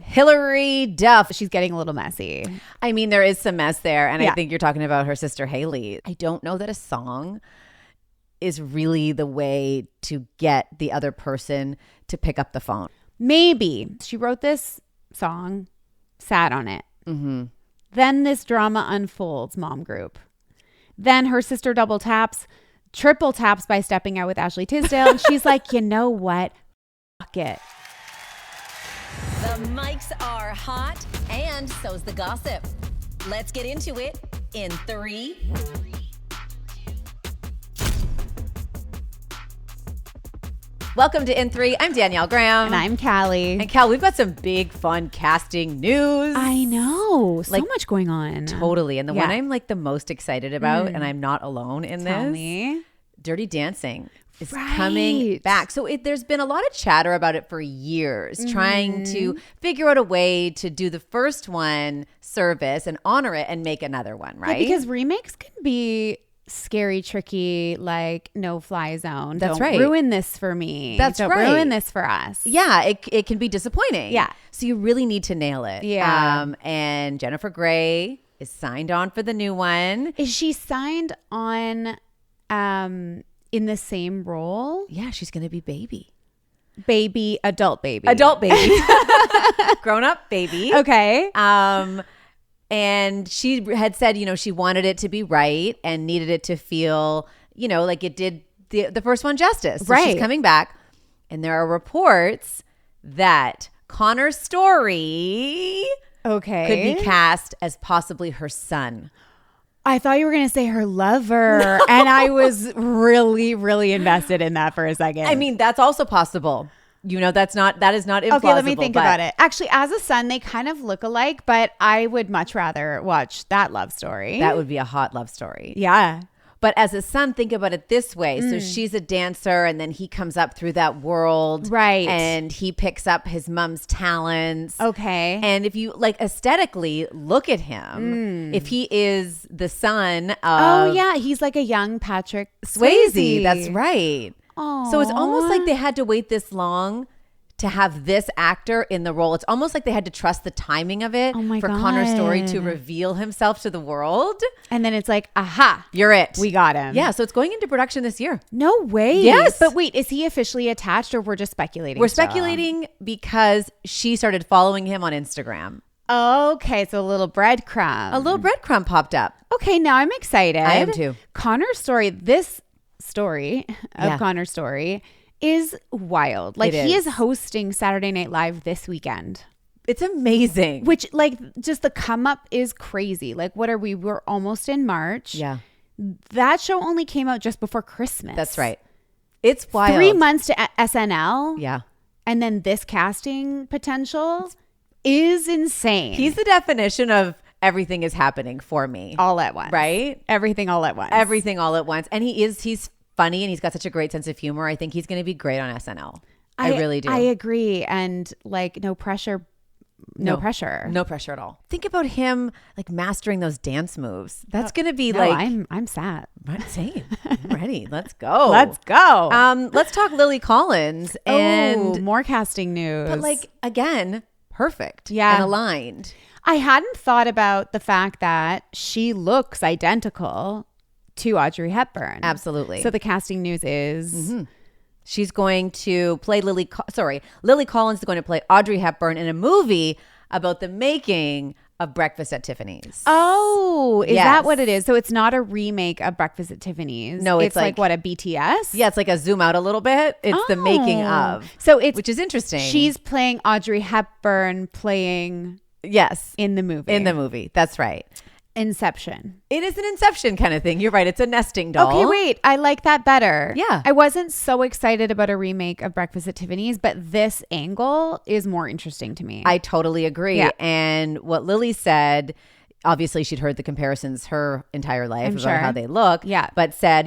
Hilary Duff. She's getting a little messy. I mean, there is some mess there. And I think you're talking about her sister, Hailee. I don't know that a song is really the way to get the other person to pick up the phone. Maybe. She wrote this song, sat on it. Mm-hmm. Then this drama unfolds, mom group. Then her sister double taps, triple taps by stepping out with Ashley Tisdale. And she's like, you know what? Fuck it. The mics are hot, and so's the gossip. Let's get into it in 3. Welcome to In 3. I'm Danielle Graham. And I'm Callie. And Cal, we've got some big fun casting news. I know. So much going on. Totally. And the one I'm like the most excited about, and I'm not alone in Tell this. me. Dirty Dancing is coming back. So there's been a lot of chatter about it for years, trying to figure out a way to do the first one service and honor it and make another one, right? Yeah, because remakes can be scary, tricky, like no fly zone. That's Don't right. ruin this for me. That's Don't right. ruin this for us. Yeah, it can be disappointing. Yeah. So you really need to nail it. Yeah. And Jennifer Grey is signed on for the new one. Is she signed on in the same role? Yeah, she's going to be baby. Baby, adult baby. Adult baby. Grown up baby. Okay. And she had said, she wanted it to be right and needed it to feel, like it did the first one justice. So right. She's coming back. And there are reports that Connor Storrie could be cast as possibly her son. I thought you were going to say her lover. And I was really, really invested in that for a second. I mean, that's also possible. That is not implausible. Okay, let me think about it. Actually, as a son, they kind of look alike, but I would much rather watch that love story. That would be a hot love story. Yeah. But as a son, think about it this way. So she's a dancer and then he comes up through that world. Right. And he picks up his mom's talents. Okay. And if you aesthetically look at him, if he is the son of he's like a young Patrick Swayze. That's right. Aww. So it's almost like they had to wait this long to have this actor in the role. It's almost like they had to trust the timing of it for Connor Storrie to reveal himself to the world. And then it's like, aha, you're it. we got him. Yeah, so it's going into production this year. No way. Yes. But wait, is he officially attached or we're just speculating? We're speculating because she started following him on Instagram. Okay, so a little breadcrumb. A little breadcrumb popped up. Okay, now I'm excited. I am too. Connor Storrie, this story of Connor Storrie is wild. Like he is hosting Saturday Night Live this weekend. It's amazing. Which just the come up is crazy. Like what are we? We're almost in March. Yeah. That show only came out just before Christmas. That's right. It's wild. 3 months to SNL. Yeah. And then this casting potential is insane. He's the definition of everything is happening for me. All at once. Right? Everything all at once. Everything all at once. And he's funny and he's got such a great sense of humor. I think he's going to be great on SNL. I really do. I agree. And no pressure. No pressure. No pressure at all. Think about him mastering those dance moves. That's going to be I'm sad. Same. I'm ready. Let's go. Let's go. Let's talk Lily Collins and more casting news. But again, perfect. Yeah. And aligned. I hadn't thought about the fact that she looks identical to Audrey Hepburn. Absolutely. So the casting news is she's going to play Lily Collins is going to play Audrey Hepburn in a movie about the making of Breakfast at Tiffany's. Oh, is Yes. that what it is? So it's not a remake of Breakfast at Tiffany's. No, it's like what, a BTS? Yeah, it's like a zoom out a little bit. It's the making of. So it's which is interesting. She's playing Audrey Hepburn playing in the movie. In the movie. That's right. Inception. It is an Inception kind of thing. You're right. It's a nesting doll. Okay, wait. I like that better. Yeah. I wasn't so excited about a remake of Breakfast at Tiffany's, but this angle is more interesting to me. I totally agree. Yeah. And what Lily said, obviously she'd heard the comparisons her entire life about sure. how they look. Yeah. But said,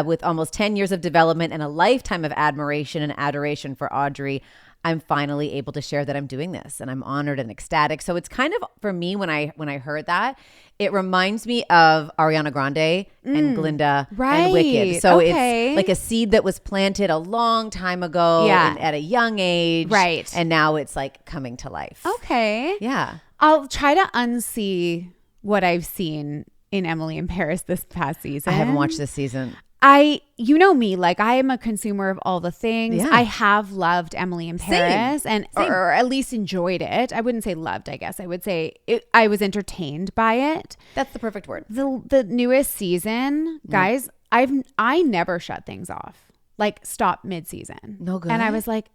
with almost 10 years of development and a lifetime of admiration and adoration for Audrey, I'm finally able to share that I'm doing this, and I'm honored and ecstatic. So it's kind of, for me, when I heard that, it reminds me of Ariana Grande and Glinda and Wicked. So it's like a seed that was planted a long time ago at a young age. Right. And now it's like coming to life. Okay. Yeah. I'll try to unsee what I've seen in Emily in Paris this past season. I haven't watched this season. You know me, like I am a consumer of all the things. Yeah. I have loved Emily in Paris or at least enjoyed it. I wouldn't say loved, I guess. I would say I was entertained by it. That's the perfect word. The newest season, guys, I never shut things off. Like stop mid-season. No good. And I was like,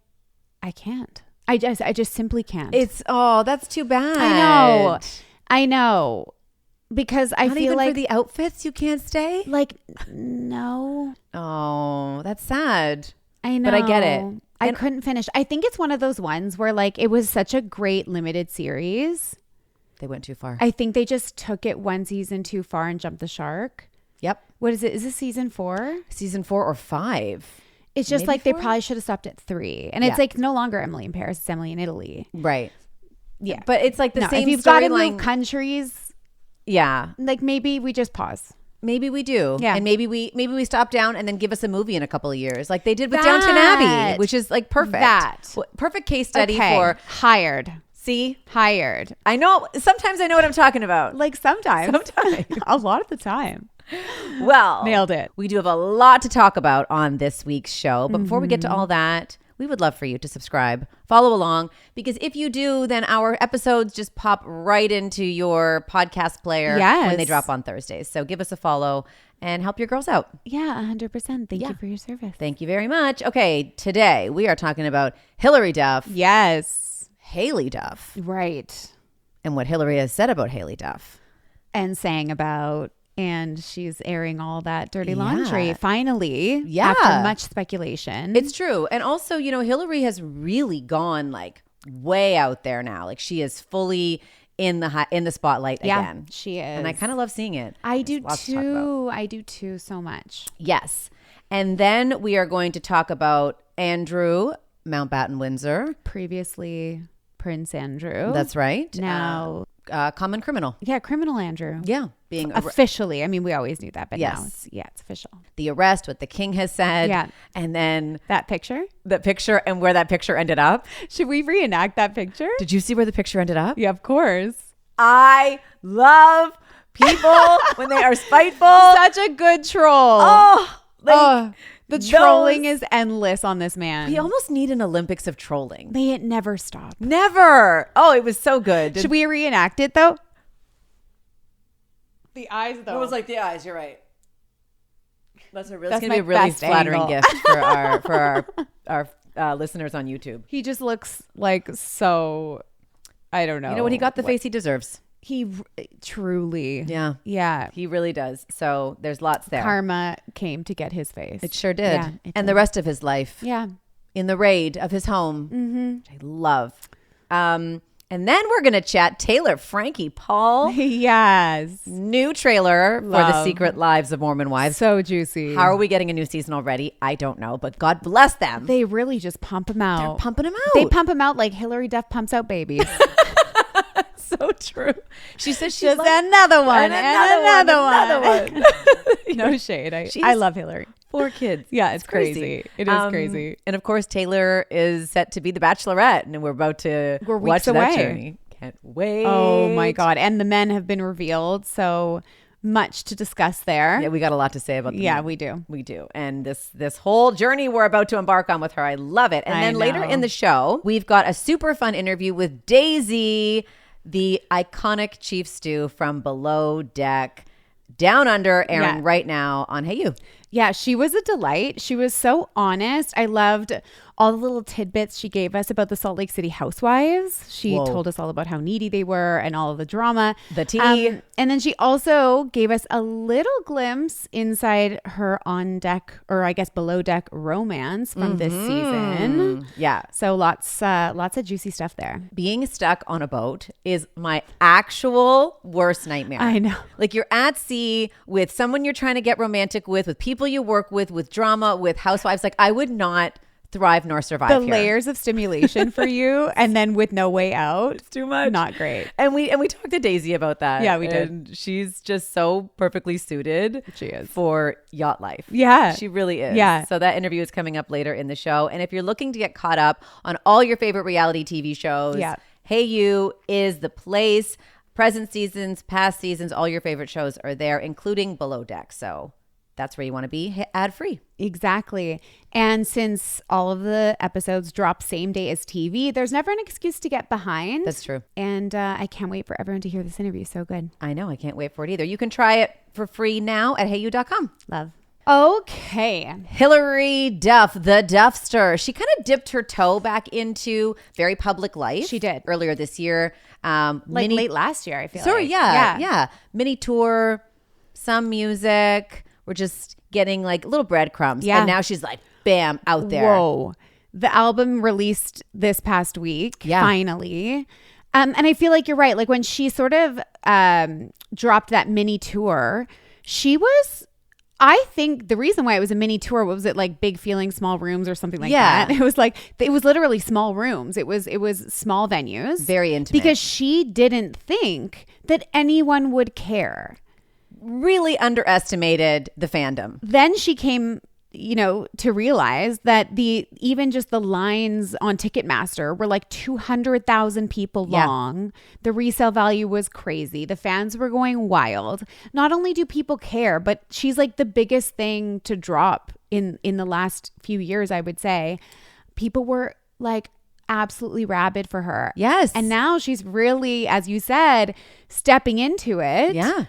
I can't. I just simply can't. That's too bad. I know. Because I Not feel even like for the outfits you can't stay? like no. Oh, that's sad. I know. But I get it. I couldn't finish. I think it's one of those ones where like it was such a great limited series. They went too far. I think they just took it one season too far and jumped the shark. Yep. What is it? Is this season 4? Season 4 or 5. It's just Maybe like 4? they probably should have stopped at 3. And it's like no longer Emily in Paris, it's Emily in Italy. Right. Yeah. But it's like the same if you've got to storyline. move countries, Yeah. like maybe we just pause. Maybe we do. Yeah. And maybe we stop down and then give us a movie in a couple of years, like they did with Downton Abbey, which is like perfect. Perfect case study for hired. See? Hired. I know. Sometimes I know what I'm talking about. Like sometimes. A lot of the time. Well, nailed it. We do have a lot to talk about on this week's show. But before we get to all that, we would love for you to subscribe, follow along, because if you do, then our episodes just pop right into your podcast player when they drop on Thursdays. So give us a follow and help your girls out. Yeah, 100%. Thank you for your service. Thank you very much. Okay, today we are talking about Hilary Duff. Yes. Hailee Duff. Right. And what Hilary has said about Hailee Duff. And sang about, and she's airing all that dirty laundry finally. Yeah. After much speculation. It's true. And also, you know, Hilary has really gone like way out there now. Like she is fully in the spotlight again. She is. And I kind of love seeing it. I do too. I do too so much. Yes. And then we are going to talk about Andrew Mountbatten-Windsor. Previously Prince Andrew. That's right. Now common criminal. Yeah, criminal Andrew. Yeah. Being officially. I mean, we always knew that, but now it's official. The arrest, what the king has said. Yeah. And then that picture and where that picture ended up. Should we reenact that picture? Did you see where the picture ended up? Yeah, of course. I love people when they are spiteful. Such a good troll. The trolling is endless on this man. We almost need an Olympics of trolling. May it never stop. Never. Oh, it was so good. Should we reenact it though? The eyes though. It was like the eyes. You're right. That's going to be a really flattering angle. gift for our listeners on YouTube. He just looks like so. I don't know. You know what? He got the face he deserves. He truly. Yeah. He really does. So there's lots there. Karma came to get his face. It sure did. Yeah, and the rest of his life. Yeah. In the raid of his home. Which I love. And then we're going to chat Taylor Frankie Paul. Yes. New trailer for The Secret Lives of Mormon Wives. So juicy. How are we getting a new season already? I don't know, but God bless them. They really just pump them out. They're pumping them out. They pump them out like Hilary Duff pumps out babies. So true. She says she's just like, another one and another one. No No shade. I love Hilary. 4 kids. Yeah, it's crazy. It is crazy. And of course, Taylor is set to be the Bachelorette, and we're about to watch that journey. Can't wait. Oh my God. And the men have been revealed. So much to discuss there. Yeah, we got a lot to say about them. Yeah, we do. We do. And this whole journey we're about to embark on with her, I love it. And then later in the show, we've got a super fun interview with Daisy, the iconic chief stew from Below Deck, Down Under, airing right now on Hey You. Yeah, she was a delight. She was so honest. I loved all the little tidbits she gave us about the Salt Lake City Housewives. She told us all about how needy they were and all of the drama. The tea. And then she also gave us a little glimpse inside her on deck, or I guess below deck romance from this season. Yeah. So lots of juicy stuff there. Being stuck on a boat is my actual worst nightmare. I know. Like you're at sea with someone you're trying to get romantic with people you work with drama, with housewives. Like I would not thrive nor survive The here. layers of stimulation for you, and then with no way out. It's too much. Not great. And we talked to Daisy about that. Yeah, we did. And she's just so perfectly suited. She is. For yacht life. Yeah. She really is. Yeah. So that interview is coming up later in the show. And if you're looking to get caught up on all your favorite reality TV shows, Yeah. Hey You is the place. Present seasons, past seasons, all your favorite shows are there, including Below Deck. So that's where you want to be, ad free. Exactly. And since all of the episodes drop same day as TV, there's never an excuse to get behind. That's true. And I can't wait for everyone to hear this interview. So good. I know. I can't wait for it either. You can try it for free now at heyu.com. Love. Okay. Hilary Duff, the Duffster. She kind of dipped her toe back into very public life. She did. Earlier this year. Late last year, I feel Sorry, like. yeah. Mini tour, some music. We're just getting like little breadcrumbs. Yeah. And now she's like, bam, out there. Whoa. The album released this past week, finally. And I feel like you're right. Like when she sort of dropped that mini tour, she was... I think the reason why it was a mini tour was it like Big Feeling, Small Rooms or something like that. It was like, it was literally small rooms. It was small venues. Very intimate. Because she didn't think that anyone would care. Really underestimated the fandom. Then she came, to realize that even just the lines on Ticketmaster were like 200,000 people long. The resale value was crazy. The fans were going wild. Not only do people care, but she's like the biggest thing to drop in the last few years, I would say. People were like absolutely rabid for her. Yes. And now she's really, as you said, stepping into it. Yeah.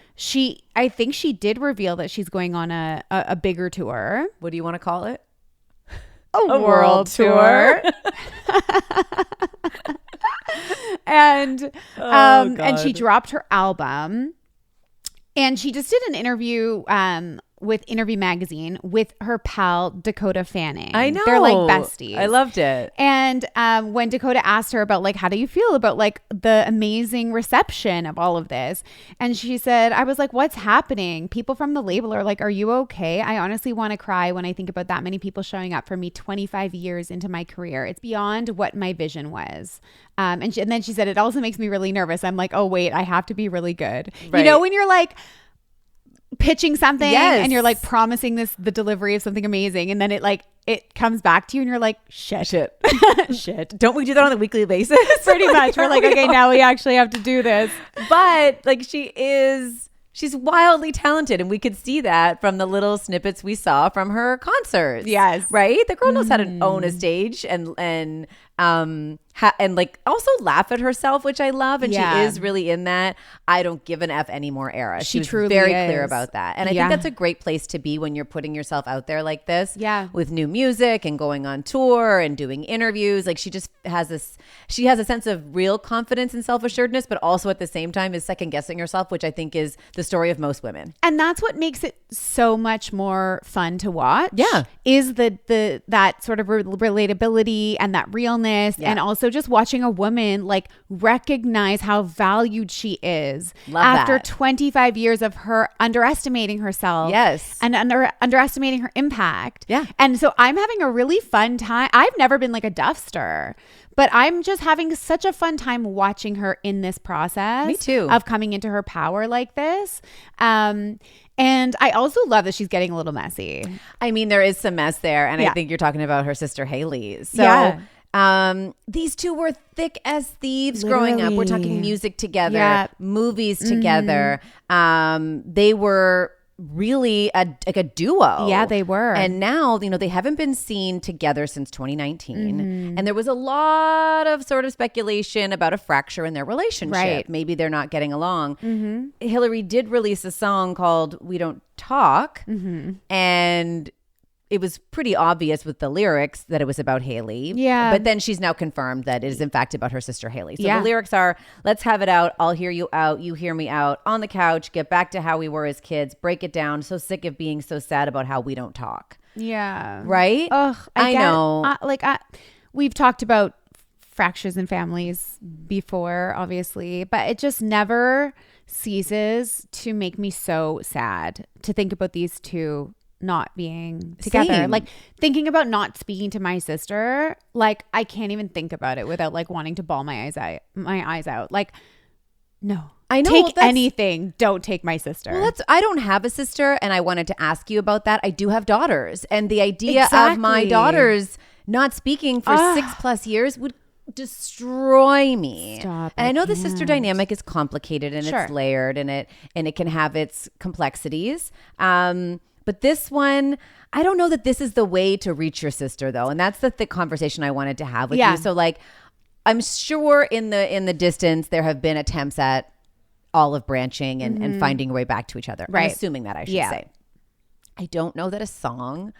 I think she did reveal that she's going on a bigger tour. What do you want to call it? A world tour. And and she dropped her album. And she just did an interview with Interview Magazine with her pal Dakota Fanning. I know. They're like besties. I loved it. And when Dakota asked her about like, how do you feel about like the amazing reception of all of this? And she said, I was like, what's happening? People from the label are like, are you okay? I honestly want to cry when I think about that many people showing up for me 25 years into my career. It's beyond what my vision was. And then she said, it also makes me really nervous. I'm like, oh, wait, I have to be really good. Right. When you're like, pitching something and you're like promising the delivery of something amazing, and then it comes back to you and you're like, shit. Don't we do that on a weekly basis? Pretty much. We're like, okay, now we actually have to do this. But like she's wildly talented, and we could see that from the little snippets we saw from her concerts. Yes. Right? The girl knows how to own a stage and like also laugh at herself, which I love. And she is really in that I don't give an F anymore era. She was truly very is. clear about that. And I think that's a great place to be when you're putting yourself out there like this. Yeah. With new music and going on tour and doing interviews. Like she just has a sense of real confidence and self-assuredness, but also at the same time is second guessing herself, which I think is the story of most women. And that's what makes it so much more fun to watch. Yeah. Is that sort of relatability and that realness, and also just watching a woman like recognize how valued she is after 25 years of her underestimating herself. Yes. And underestimating her impact. Yeah. And so I'm having a really fun time. I've never been like a Duffster, but I'm just having such a fun time watching her in this process. Me too. Of coming into her power like this. And I also love that she's getting a little messy. I mean, there is some mess there. And I think you're talking about her sister Hailee. So these two were thick as thieves growing up. We're talking music together, movies together. They were really a duo. Yeah, they were. And now, they haven't been seen together since 2019. And there was a lot of sort of speculation about a fracture in their relationship. Right. Maybe they're not getting along. Hilary did release a song called We Don't Talk. And it was pretty obvious with the lyrics that it was about Hailee. Yeah. But then she's now confirmed that it is in fact about her sister Hailee. So the lyrics are, let's have it out. I'll hear you out. You hear me out. On the couch. Get back to how we were as kids. Break it down. So sick of being so sad about how we don't talk. Yeah. Right? Ugh. I know. We've talked about fractures in families before, obviously, but it just never ceases to make me so sad to think about these two not being together. Same. Like thinking about not speaking to my sister, like I can't even think about it without like wanting to bawl my eyes out. Like, no. I know. Take anything. Don't take my sister. Well, I don't have a sister, and I wanted to ask you about that. I do have daughters, and the idea of my daughters not speaking for 6+ years would destroy me. Stop, and I know I the sister can't. dynamic is complicated and Sure. it's layered and it can have its complexities. But this one, I don't know that this is the way to reach your sister, though, and that's the conversation I wanted to have with you. So, like, I'm sure in the distance there have been attempts at olive branching and finding a way back to each other. Right. I'm assuming that, I should say. I don't know that a song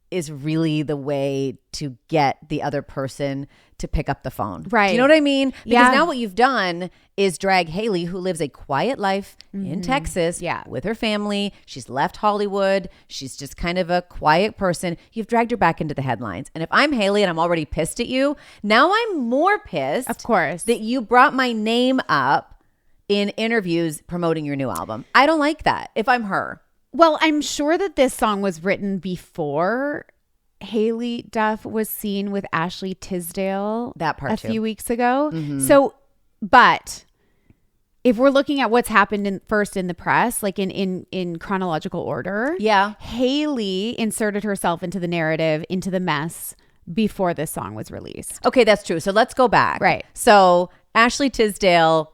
is really the way to get the other person to pick up the phone. Right. Do you know what I mean? Because now what you've done is drag Hailee, who lives a quiet life in Texas with her family. She's left Hollywood. She's just kind of a quiet person. You've dragged her back into the headlines. And if I'm Hailee and I'm already pissed at you, now I'm more pissed. Of course. That you brought my name up in interviews promoting your new album. I don't like that if I'm her. Well, I'm sure that this song was written before Hilary Duff was seen with Ashley Tisdale That part a too. few weeks ago. So, but if we're looking at what's happened first in the press, like in chronological order, Hailee inserted herself into the narrative, into the mess before this song was released. Okay, that's true. So let's go back. Right. So Ashley Tisdale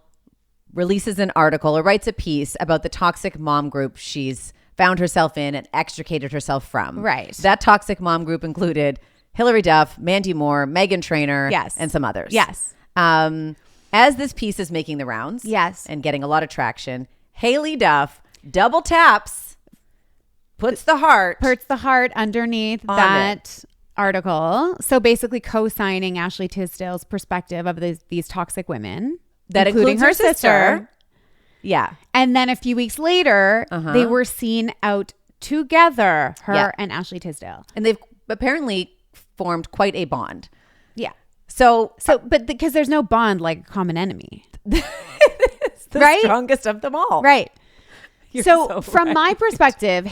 releases an article or writes a piece about the toxic mom group she's found herself in and extricated herself from. Right. That toxic mom group included Hilary Duff, Mandy Moore, Meghan Trainor, and some others. Yes. As this piece is making the rounds, and getting a lot of traction, Hailee Duff double taps, puts the heart underneath that article. So basically co-signing Ashley Tisdale's perspective of these toxic women. That including includes her sister. Yeah. And then a few weeks later, they were seen out together, her and Ashley Tisdale. And they've apparently formed quite a bond. Yeah. So but because there's no bond like a common enemy. It's the strongest of them all. Right. So so from right. my perspective,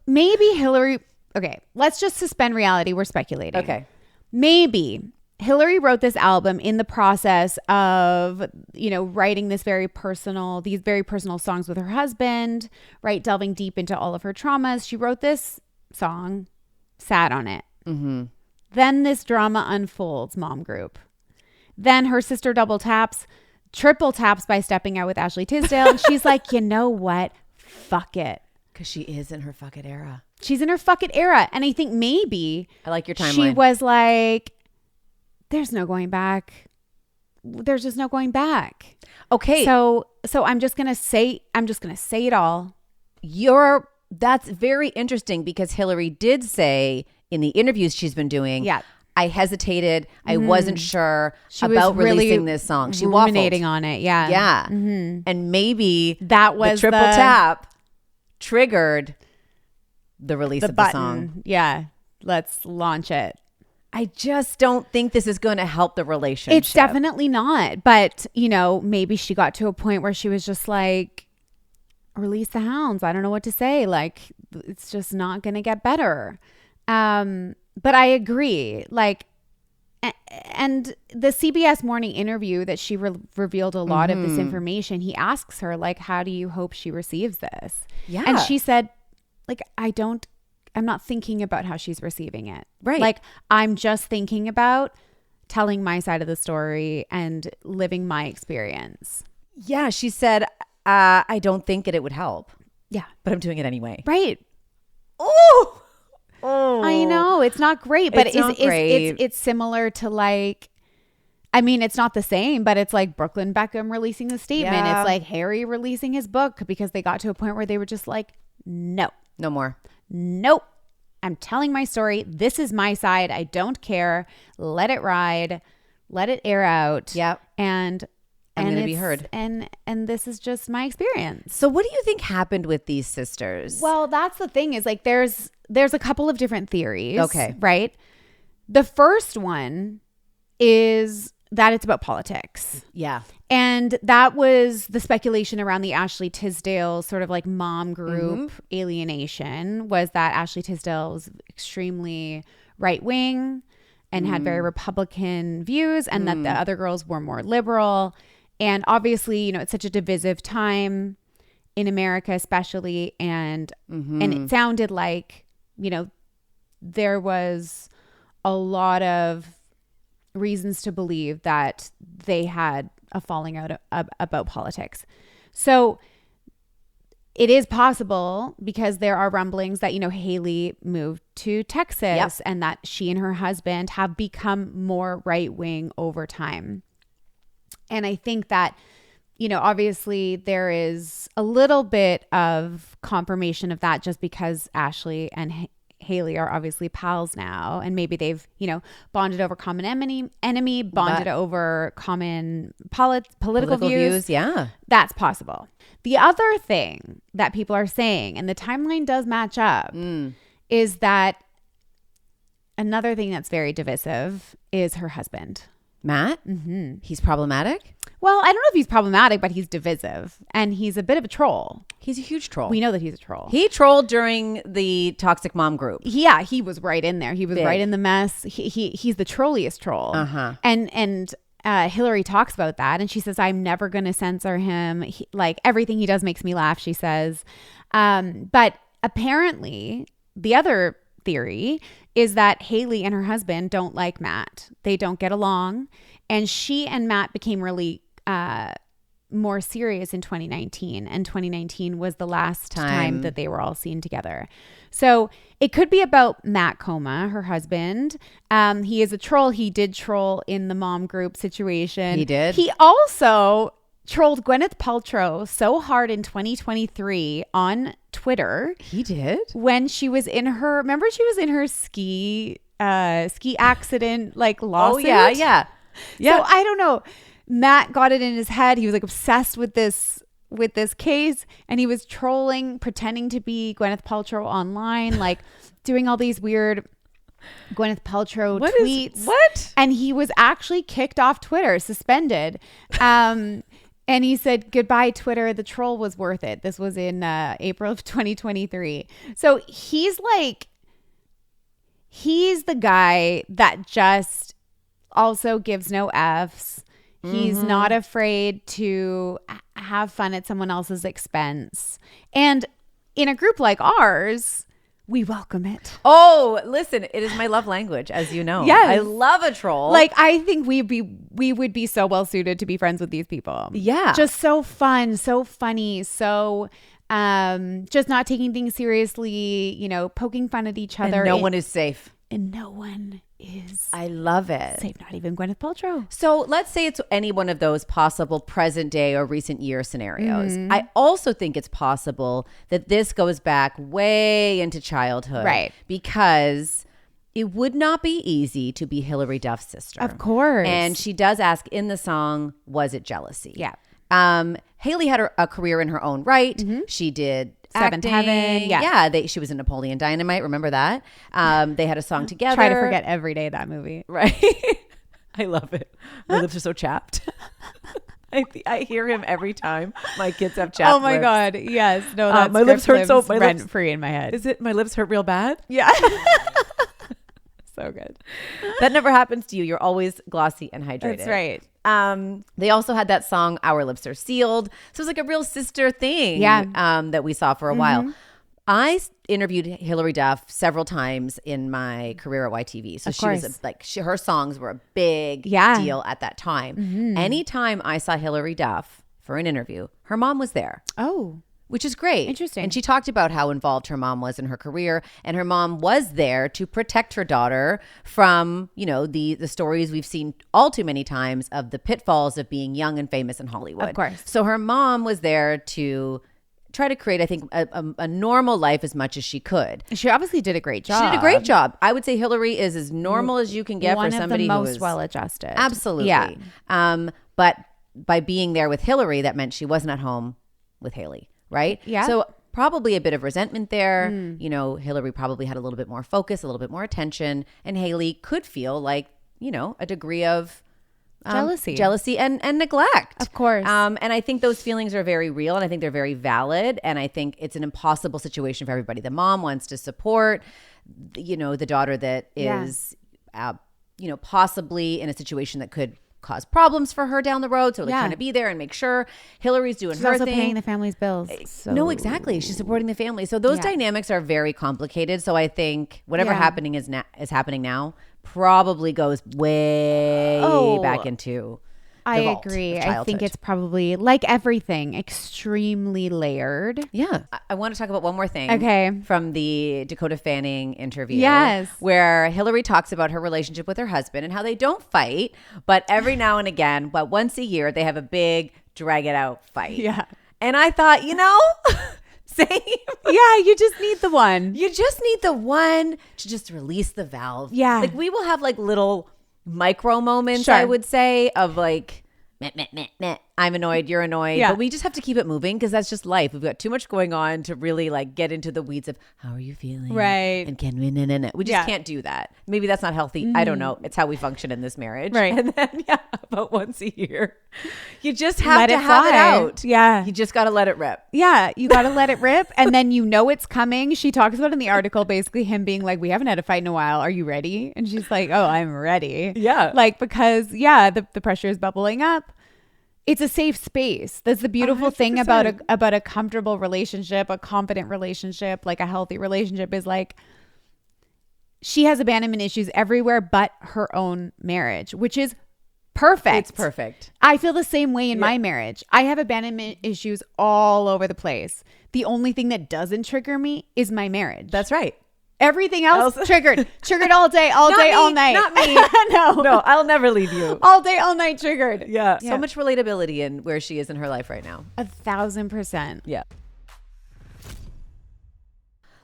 maybe Hilary, okay, let's just suspend reality. We're speculating. Okay. Maybe Hilary wrote this album in the process of, writing these very personal songs with her husband, right? Delving deep into all of her traumas. She wrote this song, sat on it. Mm-hmm. Then this drama unfolds, mom group. Then her sister triple taps by stepping out with Ashley Tisdale. And she's like, you know what? Fuck it. Because she is in her fuck it era. She's in her fuck it era. And I think maybe I like your timeline. she was like, there's no going back. There's just no going back. Okay. So I'm just going to say it all. That's very interesting because Hilary did say in the interviews she's been doing, I hesitated. I wasn't sure about releasing this song. She ruminating waffled on it. Yeah. Yeah. Mm-hmm. And maybe that was the triple tap triggered the release of button. the song. Yeah. Let's launch it. I just don't think this is going to help the relationship. It's definitely not. But, maybe she got to a point where she was just like, release the hounds. I don't know what to say. Like, it's just not going to get better. But I agree. Like, and the CBS Morning interview that she revealed a lot of this information. He asks her, like, how do you hope she receives this? Yeah. And she said, like, I'm not thinking about how she's receiving it. Right. Like, I'm just thinking about telling my side of the story and living my experience. Yeah. She said, I don't think it would help. Yeah. But I'm doing it anyway. Right. Oh, I know. It's not great, but it's it's similar to like, I mean, it's not the same, but it's like Brooklyn Beckham releasing the statement. Yeah. It's like Harry releasing his book because they got to a point where they were just like, no more. Nope. I'm telling my story. This is my side. I don't care. Let it ride. Let it air out. Yep. And I'm going to be heard. And this is just my experience. So what do you think happened with these sisters? Well, that's the thing is like there's a couple of different theories. Okay. Right? The first one is that it's about politics. Yeah. And that was the speculation around the Ashley Tisdale sort of like mom group alienation, was that Ashley Tisdale was extremely right wing and had very Republican views, and that the other girls were more liberal. And obviously, you know, it's such a divisive time in America, especially. And it sounded like, you know, there was a lot of reasons to believe that they had a falling out about politics. So it is possible, because there are rumblings that, you know, Hailee moved to Texas and that she and her husband have become more right wing over time. And I think that, you know, obviously there is a little bit of confirmation of that, just because Ashley and Hailee are obviously pals now, and maybe they've, you know, bonded over common enemy, bonded over common political views. Yeah, that's possible. The other thing that people are saying, and the timeline does match up, is that another thing that's very divisive is her husband, Matt. He's problematic. Well, I don't know if he's problematic, but he's divisive, and he's a bit of a troll. He's a huge troll. We know that he's a troll. He trolled during the toxic mom group. Yeah, he was right in there. He was right in the mess. He's the trolliest troll. And Hilary talks about that, and she says, "I'm never going to censor him. Like, everything he does makes me laugh," she says. But apparently, the other theory is that Hailee and her husband don't like Matt. They don't get along, and she and Matt became really more serious in 2019, and 2019 was the last time that they were all seen together. So it could be about Matt Coma, her husband. He is a troll. He did troll in the mom group situation. He did. He also trolled Gwyneth Paltrow so hard in 2023 on Twitter. He did? When she was in her, remember she was in her ski accident, like, lawsuit? Oh, yeah. So I don't know. Matt got it in his head. He was like obsessed with this case, and he was trolling, pretending to be Gwyneth Paltrow online, like doing all these weird Gwyneth Paltrow tweets. What? And he was actually kicked off Twitter, suspended. And he said, "Goodbye, Twitter. The troll was worth it." This was in April of 2023. So he's the guy that just also gives no Fs. He's not afraid to have fun at someone else's expense. And in a group like ours, we welcome it. Oh, listen, it is my love language, as you know. Yes. I love a troll. Like, I think we would be so well suited to be friends with these people. Yeah. Just so fun, so funny, so just not taking things seriously, you know, poking fun at each other. And no one is safe. And no one is. I love it. Safe, not even Gwyneth Paltrow. So let's say it's any one of those possible present day or recent year scenarios. I also think it's possible that this goes back way into childhood. Right. Because it would not be easy to be Hilary Duff's sister. Of course. And she does ask in the song, was it jealousy? Yeah. Hailee had a career in her own right. She did Seventh acting. Heaven. Yeah. She was in Napoleon Dynamite. Remember that? They had a song together. Try to forget every day that movie. Right. I love it. My lips are so chapped. I hear him every time my kids have chapped Oh my lips. God. Yes. No, that my lips hurt so rent free in my head. Is it my lips hurt real bad? Yeah. So good. That never happens to you. You're always glossy and hydrated. That's right. They also had that song, Our Lips Are Sealed. So it was like a real sister thing that we saw for a while. I interviewed Hilary Duff several times in my career at YTV. So she was her songs were a big deal at that time. Anytime I saw Hilary Duff for an interview, her mom was there. Oh. Which is great. Interesting. And she talked about how involved her mom was in her career. And her mom was there to protect her daughter from, you know, the stories we've seen all too many times of the pitfalls of being young and famous in Hollywood. Of course. So her mom was there to try to create, I think, a normal life as much as she could. She obviously did a great job. She did a great job. I would say Hilary is as normal as you can get for somebody one of who the is most well-adjusted. Absolutely. Yeah. But by being there with Hilary, that meant she wasn't at home with Hailee. Right? Yeah. So probably a bit of resentment there. You know, Hilary probably had a little bit more focus, a little bit more attention. And Hailee could feel like, you know, a degree of jealousy and neglect. Of course. And I think those feelings are very real, and I think they're very valid. And I think it's an impossible situation for everybody. The mom wants to support, the daughter that is, possibly in a situation that could cause problems for her down the road. So trying to be there and make sure Hilary's doing She's her also thing. paying the family's bills. So. No, exactly. She's supporting the family. So those dynamics are very complicated. So I think whatever happening is happening now probably goes way back into I vault agree. of I think it's probably, like everything, extremely layered. Yeah. I want to talk about one more thing. Okay. From the Dakota Fanning interview. Yes. Where Hilary talks about her relationship with her husband and how they don't fight, but every now and again, but once a year, they have a big drag it out fight. Yeah. And I thought, same. Yeah, you just need the one. You just need the one to just release the valve. Yeah. Like we will have like little micro moments, Sure. I would say, of like, meh, meh, meh, meh. I'm annoyed, you're annoyed. Yeah. But we just have to keep it moving because that's just life. We've got too much going on to really like get into the weeds of how are you feeling? Right. And can we, we just can't do that. Maybe that's not healthy. I don't know. It's how we function in this marriage. Right. And then, about once a year, you just have to have fly. it out. Yeah. You just got to let it rip. Yeah, you got to let it rip. And then it's coming. She talks about in the article, basically him being like, we haven't had a fight in a while. Are you ready? And she's like, oh, I'm ready. Yeah. Like, because, the pressure is bubbling up. It's a safe space. That's the beautiful 100%. Thing about a comfortable relationship, a confident relationship, like a healthy relationship is like, she has abandonment issues everywhere but her own marriage, which is perfect. It's perfect. I feel the same way in my marriage. I have abandonment issues all over the place. The only thing that doesn't trigger me is my marriage. That's right. Everything else triggered all day, all night. Not me. No, I'll never leave you. All day, all night triggered. Yeah. So much relatability in where she is in her life right now. 1,000%. Yeah.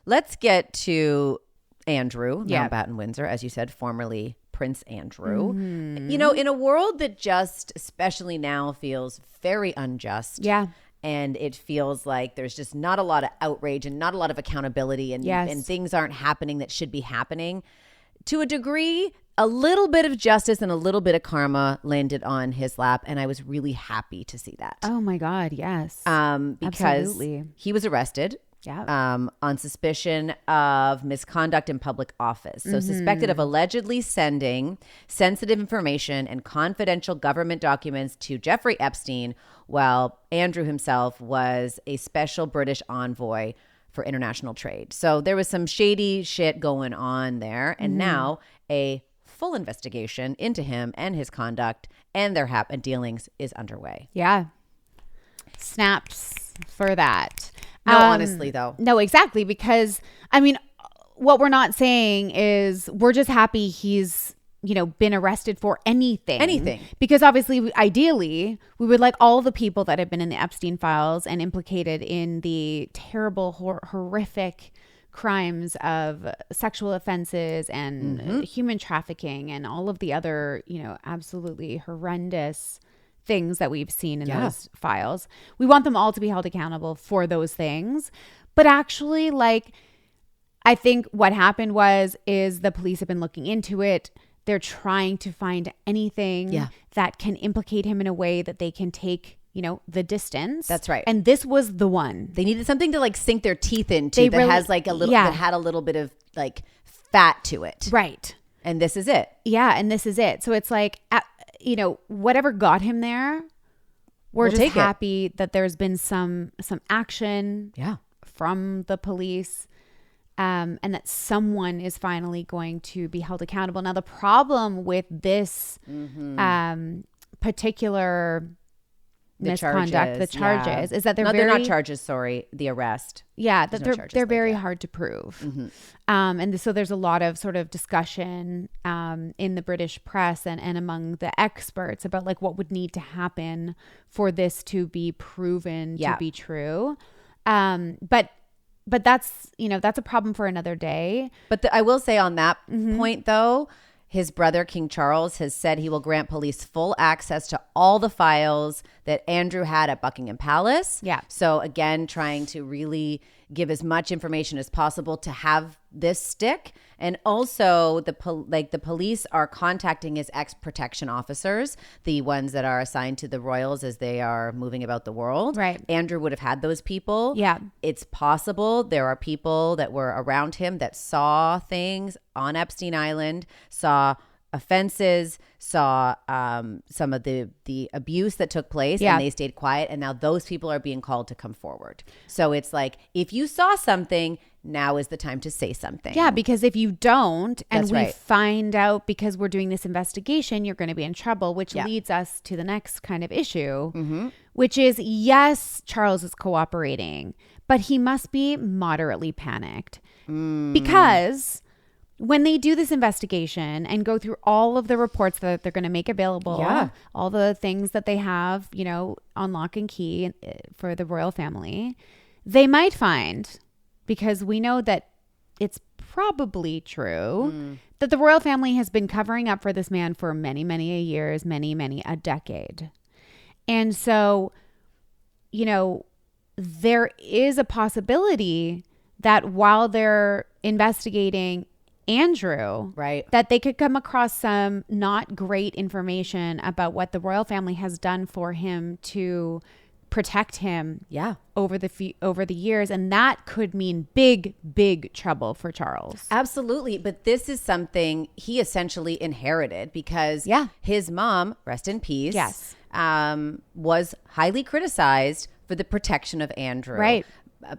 Let's get to Andrew, Mountbatten-Windsor, as you said, formerly Prince Andrew. Mm-hmm. In a world that just, especially now, feels very unjust. Yeah. And it feels like there's just not a lot of outrage and not a lot of accountability and things aren't happening that should be happening. To a degree, a little bit of justice and a little bit of karma landed on his lap. And I was really happy to see that. Oh my God, yes. Because absolutely. He was arrested. Yeah. On suspicion of misconduct in public office. So suspected of allegedly sending sensitive information and confidential government documents to Jeffrey Epstein while Andrew himself was a special British envoy for international trade. So there was some shady shit going on there. And now a full investigation into him and his conduct and their dealings is underway. Yeah. Snaps for that. No, honestly, though. No, exactly. Because, what we're not saying is we're just happy he's, been arrested for anything. Anything. Because obviously, ideally, we would like all the people that have been in the Epstein files and implicated in the terrible, horrific crimes of sexual offenses and human trafficking and all of the other, absolutely horrendous things that we've seen in those files. We want them all to be held accountable for those things. But actually, I think what happened is the police have been looking into it. They're trying to find anything that can implicate him in a way that they can take, the distance. That's right. And this was the one. They needed something to sink their teeth into has a little that had a little bit of fat to it. Right. And this is it. Yeah, and this is it. So it's whatever got him there, we're just happy that there's been some action from the police, and that someone is finally going to be held accountable. Now, the problem with this particular misconduct, the charges is that they're not charges. Sorry, the arrest. Yeah, that they're very hard to prove. And so there's a lot of sort of discussion in the British press and among the experts about what would need to happen for this to be proven to be true. But that's that's a problem for another day. But I will say on that point though, his brother, King Charles, has said he will grant police full access to all the files that Andrew had at Buckingham Palace. Yeah. So again, trying to really give as much information as possible to have this stick? And also the police are contacting his ex-protection officers, the ones that are assigned to the royals as they are moving about the world. Right. Andrew would have had those people. Yeah. It's possible there are people that were around him that saw things on Epstein Island, saw offenses, saw some of the abuse that took place, and they stayed quiet. And now those people are being called to come forward. So it's like, if you saw something, now is the time to say something. Yeah, because if you don't, and That's we right. find out because we're doing this investigation, you're going to be in trouble, which leads us to the next kind of issue, which is, yes, Charles is cooperating, but he must be moderately panicked because when they do this investigation and go through all of the reports that they're going to make available, all the things that they have, you know, on lock and key for the royal family, they might find, because we know that it's probably true, that the royal family has been covering up for this man for many, many years, many a decade. And so, you know, there is a possibility that while they're investigating Andrew, Right. that they could come across some not great information about what the royal family has done for him to protect him over the years, and that could mean big trouble for Charles. Absolutely. But this is something he essentially inherited because his mom, rest in peace, was highly criticized for the protection of Andrew. Right.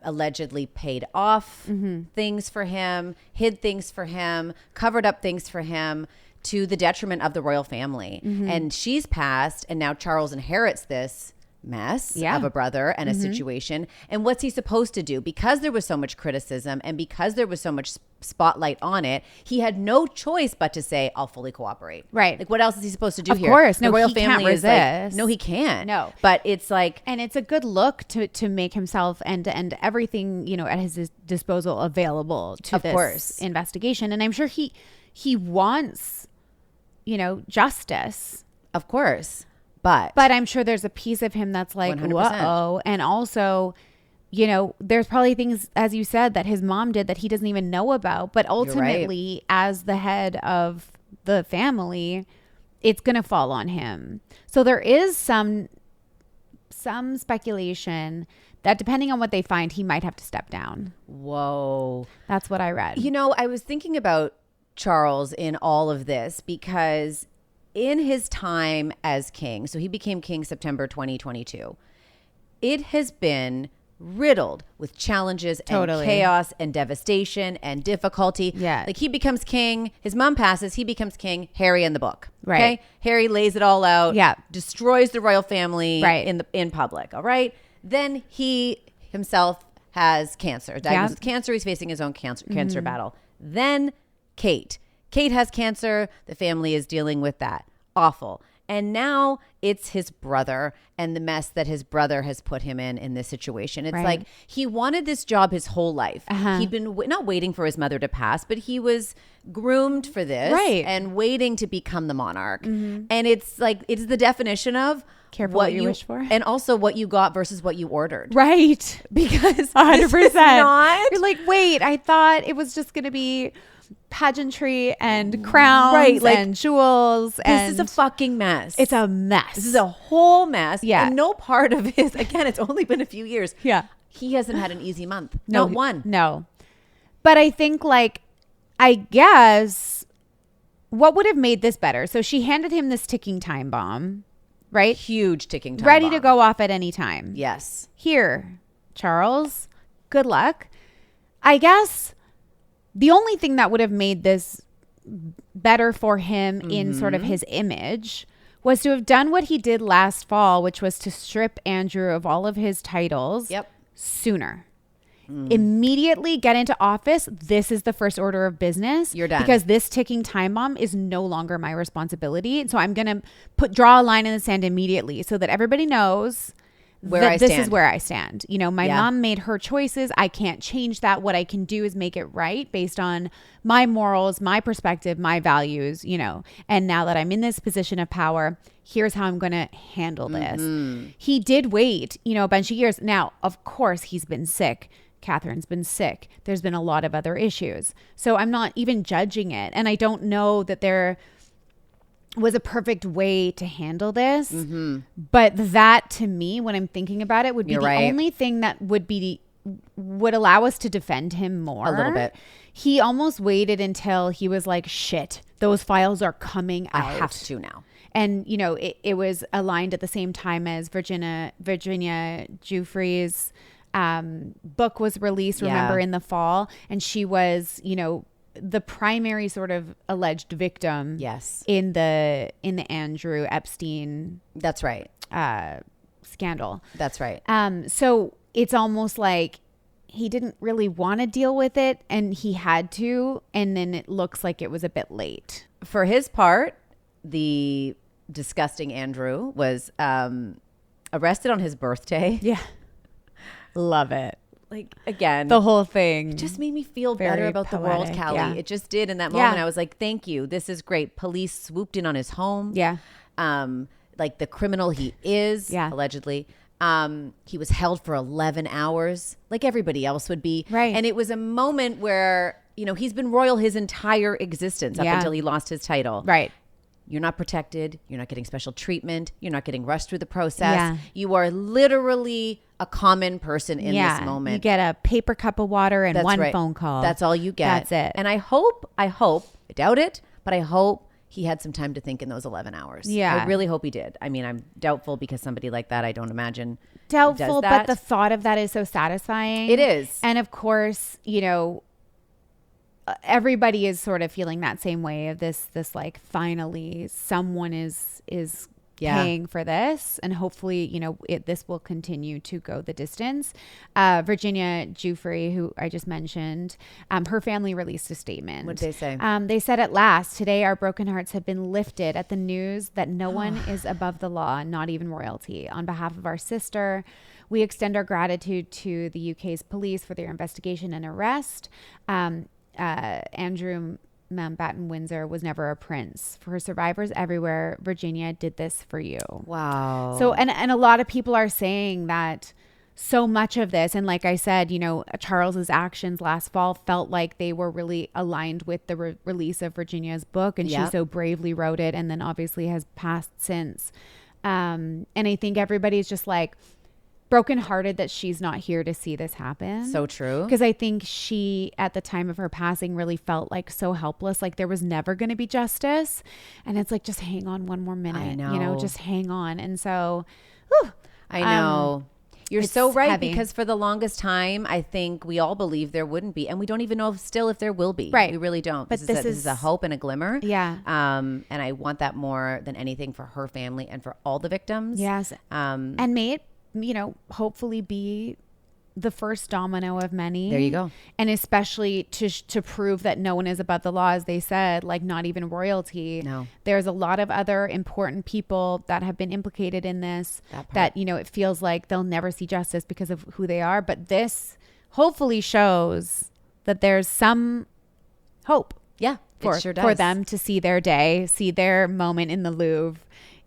Allegedly paid off things for him, hid things for him, covered up things for him, to the detriment of the royal family. And she's passed, and now Charles inherits this mess of a brother and a situation. And what's he supposed to do? Because there was so much criticism and because there was so much spotlight on it, he had no choice but to say, I'll fully cooperate. Right. Like, what else is he supposed to do here? Of course. The No, royal he family can't is like, resist. no, he can't. No. But it's like, and it's a good look to make himself and everything, you know, at his disposal available to Of this course. investigation. And I'm sure he wants, you know, justice. of course. But I'm sure there's a piece of him that's like, 100%. uh-oh. And also, you know, there's probably things, as you said, that his mom did that he doesn't even know about. But ultimately, as the head of the family, it's going to fall on him. So there is some speculation that depending on what they find, he might have to step down. Whoa. That's what I read. You know, I was thinking about Charles in all of this because in his time as king, so he became king September 2022, it has been riddled with challenges and chaos and devastation and difficulty. Yeah. Like, he becomes king, his mom passes, he becomes king, Harry and the book. Right. Okay? Harry lays it all out. Yeah. Destroys the royal family Right. in public. All right. Then he himself has cancer, diagnosed with cancer. He's facing his own cancer battle. Then Kate has cancer. The family is dealing with that. Awful. And now it's his brother and the mess that his brother has put him in this situation. It's like he wanted this job his whole life. He'd been not waiting for his mother to pass, but he was groomed for this and waiting to become the monarch. And it's like, it's the definition of careful what you wish for. And also what you got versus what you ordered. Right. Because 100%. You're like, wait, I thought it was just going to be pageantry and crowns and jewels. This is a fucking mess. It's a mess. This is a whole mess. Yeah. And no part of his, again, it's only been a few years. Yeah. He hasn't had an easy month. No, Not one. No. But I think, like, I guess what would have made this better? So she handed him this ticking time bomb, right? Huge ticking time Ready bomb. to go off at any time. Yes. Here, Charles, good luck. I guess the only thing that would have made this better for him in sort of his image was to have done what he did last fall, which was to strip Andrew of all of his titles sooner. Immediately get into office. This is the first order of business. You're done. Because this ticking time bomb is no longer my responsibility. So I'm going to draw a line in the sand immediately so that everybody knows this is where I stand. You know, my mom made her choices. I can't change that. What I can do is make it right based on my morals, my perspective, my values, you know. And now that I'm in this position of power, here's how I'm going to handle this. He did wait, you know, a bunch of years. Now, of course, he's been sick Catherine's been sick. There's been a lot of other issues. So I'm not even judging it. And I don't know that there was a perfect way to handle this. But that, to me, when I'm thinking about it, would be the only thing that would allow us to defend him more. A little bit. He almost waited until he was like, shit, those files are coming out. I have to now. And, you know, it was aligned at the same time as Virginia Giuffre's book was released, remember, in the fall. And she was, you know, the primary sort of alleged victim in the Andrew Epstein that's right scandal. That's right. So it's almost like he didn't really want to deal with it and he had to, and then it looks like it was a bit late. For his part, the disgusting Andrew was arrested on his birthday. Yeah. Love it. Like, again, the whole thing just made me feel better about the world, Callie. Yeah. It just did in that moment. I was like, thank you. This is great. Police swooped in on his home. Yeah. Like the criminal he is, allegedly. He was held for 11 hours like everybody else would be. Right. And it was a moment where, you know, he's been royal his entire existence up until he lost his title. Right. You're not protected. You're not getting special treatment. You're not getting rushed through the process. Yeah. You are literally a common person in this moment. You get a paper cup of water and one phone call. That's all you get. That's it. And I hope, I doubt it, but I hope he had some time to think in those 11 hours. Yeah. I really hope he did. I mean, I'm doubtful because somebody like that, I don't imagine doubtful, does that. But the thought of that is so satisfying. It is. And of course, you know, everybody is sort of feeling that same way of this like, finally someone is paying for this, and hopefully, you know, this will continue to go the distance. Virginia Giuffre, who I just mentioned, her family released a statement. What did they say? They said, at last, today our broken hearts have been lifted at the news that no one is above the law, not even royalty. On behalf of our sister, we extend our gratitude to the UK's police for their investigation and arrest. Andrew Mountbatten-Windsor was never a prince. For survivors everywhere, Virginia did this for you. Wow. So, and a lot of people are saying that so much of this, and like I said, you know, Charles's actions last fall felt like they were really aligned with the release of Virginia's book, and she so bravely wrote it, and then obviously has passed since. And I think everybody's just like brokenhearted that she's not here to see this happen. So true. Because I think she, at the time of her passing, really felt like so helpless, like there was never going to be justice. And it's like, just hang on one more minute. I know. You know, just hang on. And so, whew, I know. You're so right, heavy. because for the longest time, I think we all believed there wouldn't be. And we don't even know still if there will be. Right. We really don't. But this is a hope and a glimmer. Yeah. And I want that more than anything for her family and for all the victims. Yes. And may it, you know, hopefully be the first domino of many. There you go. And especially to prove that no one is above the law, as they said, like not even royalty. No. There's a lot of other important people that have been implicated in this that, you know, it feels like they'll never see justice because of who they are. But this hopefully shows that there's some hope. Yeah, for, sure does. For them to see their day, see their moment in the Louvre,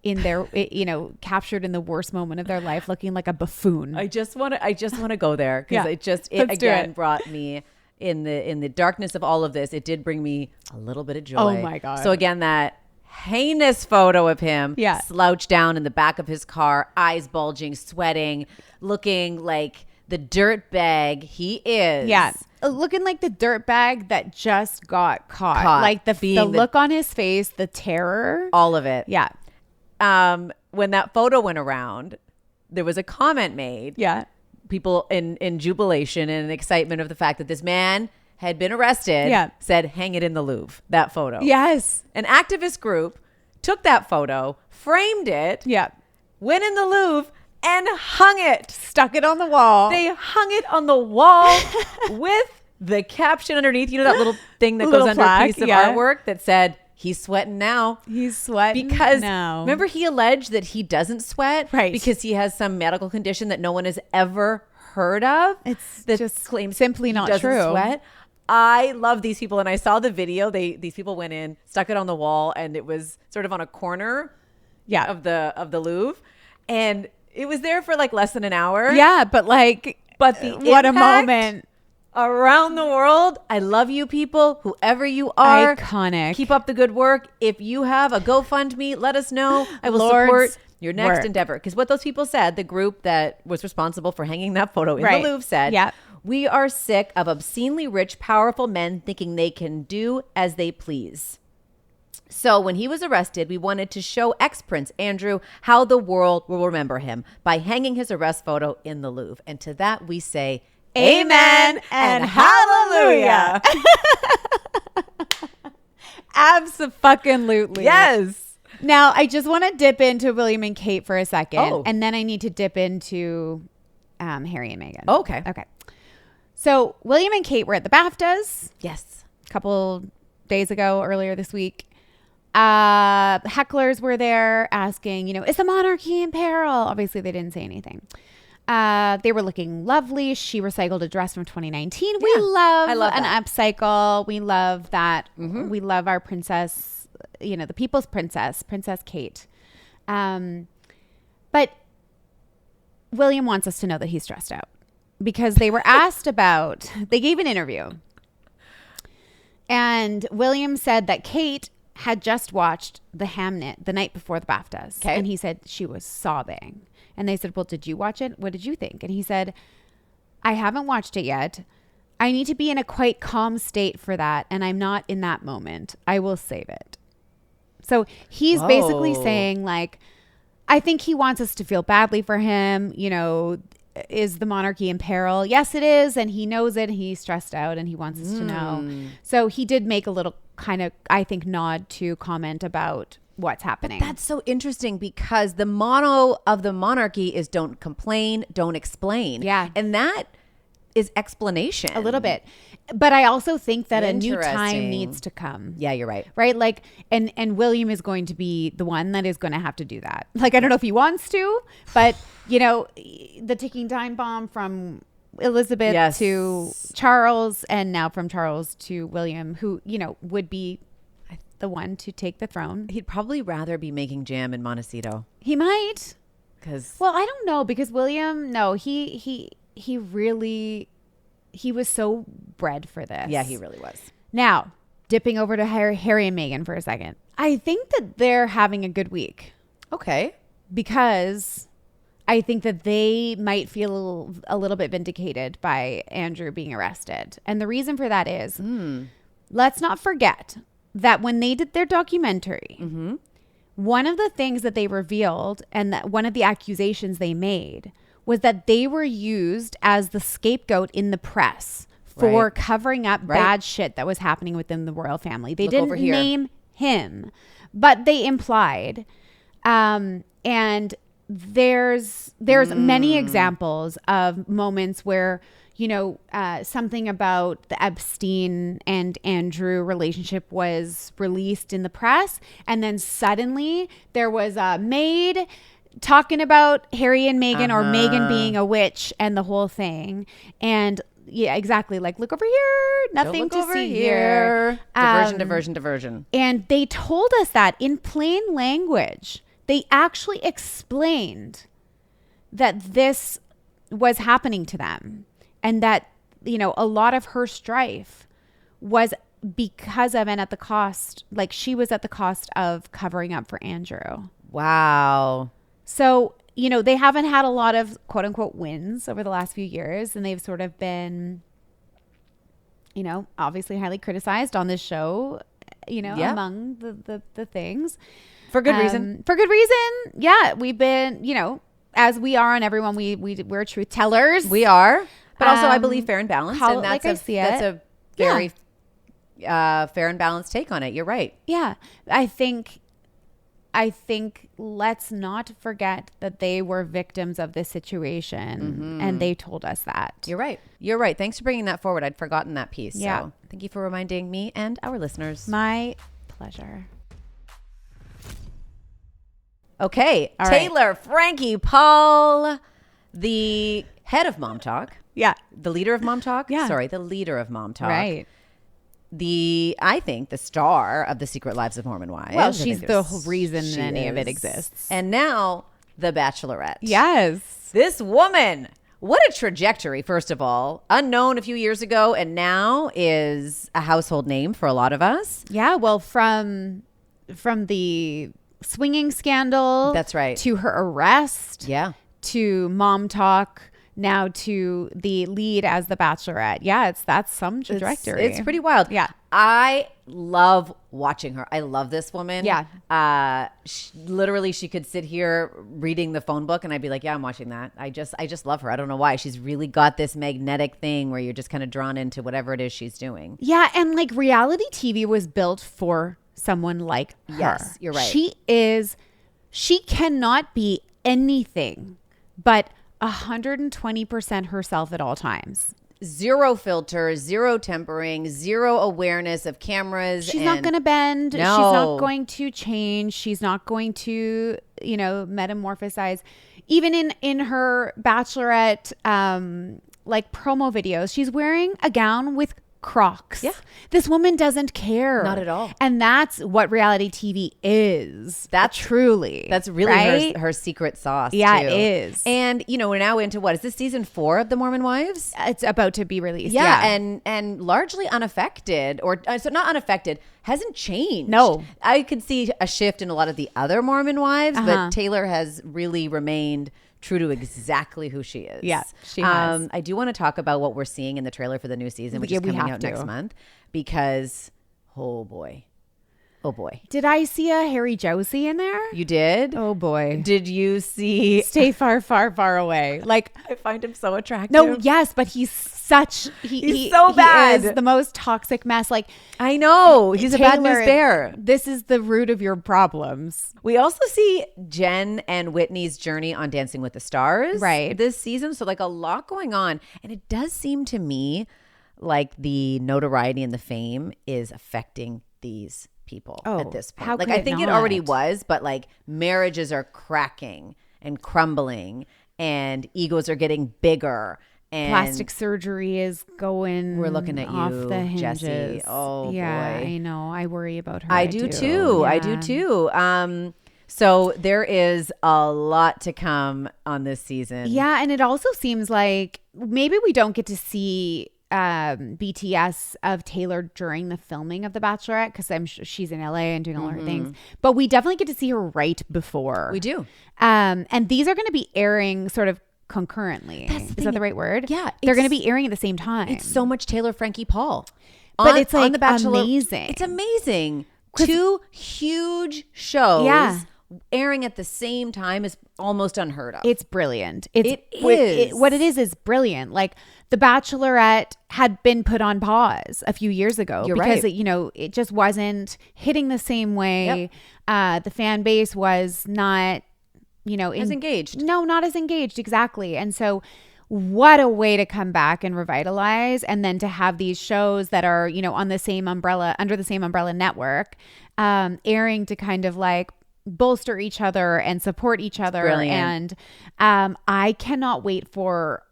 in their, you know, captured in the worst moment of their life, looking like a buffoon. I just want to go there, because it again brought me in the darkness of all of this. It did bring me a little bit of joy. Oh my God. So again, that heinous photo of him slouched down in the back of his car, eyes bulging, sweating, looking like the dirtbag he is. Yeah. Looking like the dirtbag that just got caught. Like the look on his face, the terror. All of it. Yeah. When that photo went around, there was a comment made. Yeah. People in jubilation and excitement of the fact that this man had been arrested, said, hang it in the Louvre, that photo. Yes. An activist group took that photo, framed it, went in the Louvre, and hung it. Stuck it on the wall. They hung it on the wall with the caption underneath. You know that little thing that goes under a piece of artwork that said, he's sweating now. He's sweating because now. Remember, he alleged that he doesn't sweat because he has some medical condition that no one has ever heard of. It's that just claims simply not true. Sweat. I love these people, and I saw the video. These people went in, stuck it on the wall, and it was sort of on a corner, of the Louvre, and it was there for like less than an hour. Yeah, but like But the what a impact moment. around the world. I love you people, whoever you are. Iconic. Keep up the good work. If you have a GoFundMe, let us know. I will Lord's support your next work. endeavor. Because what those people said, the group that was responsible for hanging that photo in Right. the Louvre said, Yeah. we are sick of obscenely rich, powerful men thinking they can do as they please. So when he was arrested, we wanted to show ex-Prince Andrew how the world will remember him by hanging his arrest photo in the Louvre. And to that we say, amen and hallelujah. Abso-fucking-lutely. Yes. Now, I just want to dip into William and Kate for a second. Oh. And then I need to dip into Harry and Meghan. Okay. Okay. So William and Kate were at the BAFTAs Yes. a couple days ago, earlier this week. Hecklers were there asking, is the monarchy in peril? Obviously, they didn't say anything. They were looking lovely. She recycled a dress from 2019. We love an upcycle. We love that. Mm-hmm. We love our princess, the people's princess, Princess Kate. But William wants us to know that he's stressed out because they were asked they gave an interview. And William said that Kate had just watched The Hamnet the night before the BAFTAs. Okay. And he said she was sobbing. And they said, well, did you watch it? What did you think? And he said, I haven't watched it yet. I need to be in a quite calm state for that. And I'm not in that moment. I will save it. So he's basically saying, like, I think he wants us to feel badly for him. Is the monarchy in peril? Yes, it is. And he knows it. He's stressed out and he wants us to know. So he did make a little kind of, I think, nod to comment about what's happening. But that's so interesting because the motto of the monarchy is don't complain, don't explain. Yeah. And that is explanation. A little bit. But I also think that a new time Interesting. needs to come. Yeah, you're right. Right? Like, and William is going to be the one that is going to have to do that. Like, I don't know if he wants to, but, the ticking time bomb from Elizabeth to Charles, and now from Charles to William, who, would be the one to take the throne. He'd probably rather be making jam in Montecito. He might. Because Well, I don't know, because William, no, he really, he was so bred for this. yeah, he really was. Now, dipping over to Harry and Meghan for a second. I think that they're having a good week Okay. because I think that they might feel a little bit vindicated by Andrew being arrested. And the reason for that is, let's not forget that when they did their documentary, one of the things that they revealed and that one of the accusations they made was that they were used as the scapegoat in the press for Right. covering up Right. bad shit that was happening within the royal family. They Look over didn't here. name him, but they implied. And there's many examples of moments where, something about the Epstein and Andrew relationship was released in the press. And then suddenly there was a maid talking about Harry and Meghan or Meghan being a witch and the whole thing. And yeah, exactly. Like, look over here. Nothing Look to over see here. Diversion. And they told us that in plain language. They actually explained that this was happening to them and that, a lot of her strife was because of and at the cost, like she was at the cost of covering up for Andrew. Wow. So, they haven't had a lot of quote unquote wins over the last few years, and they've sort of been, obviously highly criticized on this show, among the things. For good reason. For good reason. Yeah. We've been, as we are on everyone, we're truth tellers. We are. But also I believe fair and balanced. call And it like I see that's it. a very fair and balanced take on it. You're right. Yeah. I think let's not forget that they were victims of this situation and they told us that. You're right. You're right. Thanks for bringing that forward. I'd forgotten that piece. Yeah. So thank you for reminding me and our listeners. My pleasure. Okay. All right. Taylor, Frankie, Paul, the head of Mom Talk. Yeah. The leader of Mom Talk? Yeah. Sorry, the leader of Mom Talk. Right. I think the star of the Secret Lives of Mormon Wives. Well, I she's think the whole reason any of it is. exists. And now the Bachelorette. Yes. This woman what a trajectory, first of all. Unknown a few years ago and now is a household name for a lot of us. Yeah, well, from the swinging scandal. That's right. To her arrest. Yeah. To mom talk. Now to the lead as the Bachelorette. Yeah, that's some trajectory. It's pretty wild. Yeah. I love watching her. I love this woman. Yeah. Literally, she could sit here reading the phone book and I'd be like, yeah, I'm watching that. I just love her. I don't know why. She's really got this magnetic thing where you're just kind of drawn into whatever it is she's doing. Yeah. And like reality TV was built for someone like her. Yes, you're right. She cannot be anything but 120% herself at all times. Zero filter, zero tempering, zero awareness of cameras. She's not going to bend. No. She's not going to change. She's not going to, metamorphosize. Even in her Bachelorette, like promo videos, she's wearing a gown with Crocs. Yeah. This woman doesn't care. Not at all. And that's what reality TV is. That's really right? her secret sauce. Yeah, too. It is. And we're now into what is this, season 4 of the Mormon Wives? It's about to be released. Yeah. And largely unaffected, or so not unaffected, hasn't changed. No. I could see a shift in a lot of the other Mormon wives, but Taylor has really remained true to exactly who she is. Yeah, she has. I do want to talk about what we're seeing in the trailer for the new season, which is coming out next month, because oh boy. Did I see a Harry Josie in there? You did? Oh boy. Did you see? Stay far, far, far away. Like, I find him so attractive. No, yes, but he's so bad. He is the most toxic mess. Like, I know. He's Taylor, a bad news bear. This is the root of your problems. We also see Jen and Whitney's journey on Dancing with the Stars this season. So like a lot going on. And it does seem to me like the notoriety and the fame is affecting these people at this point. Like I think it already was, but like marriages are cracking and crumbling and egos are getting bigger. And plastic surgery is going. We're looking at off you, the hinges. Jessie. Oh yeah, boy, I know. I worry about her. I do too. I do too. So there is a lot to come on this season. Yeah, and it also seems like maybe we don't get to see BTS of Taylor during the filming of The Bachelorette, because I'm sure she's in LA and doing all her things, but we definitely get to see her right before. We do. And these are going to be airing sort of concurrently. Is that the right word? Yeah. They're going to be airing at the same time. It's so much Taylor, Frankie Paul. But it's like on The Bachelor, amazing. It's amazing. 2 huge shows airing at the same time is almost unheard of. It's brilliant. What it is brilliant. Like The Bachelorette had been put on pause a few years ago because it just wasn't hitting the same way. Yep. The fan base was not as engaged. No, not as engaged. Exactly. And so what a way to come back and revitalize. And then to have these shows that are, on the same umbrella, under the same umbrella network, airing to kind of like bolster each other and support each other. Brilliant. And I cannot wait for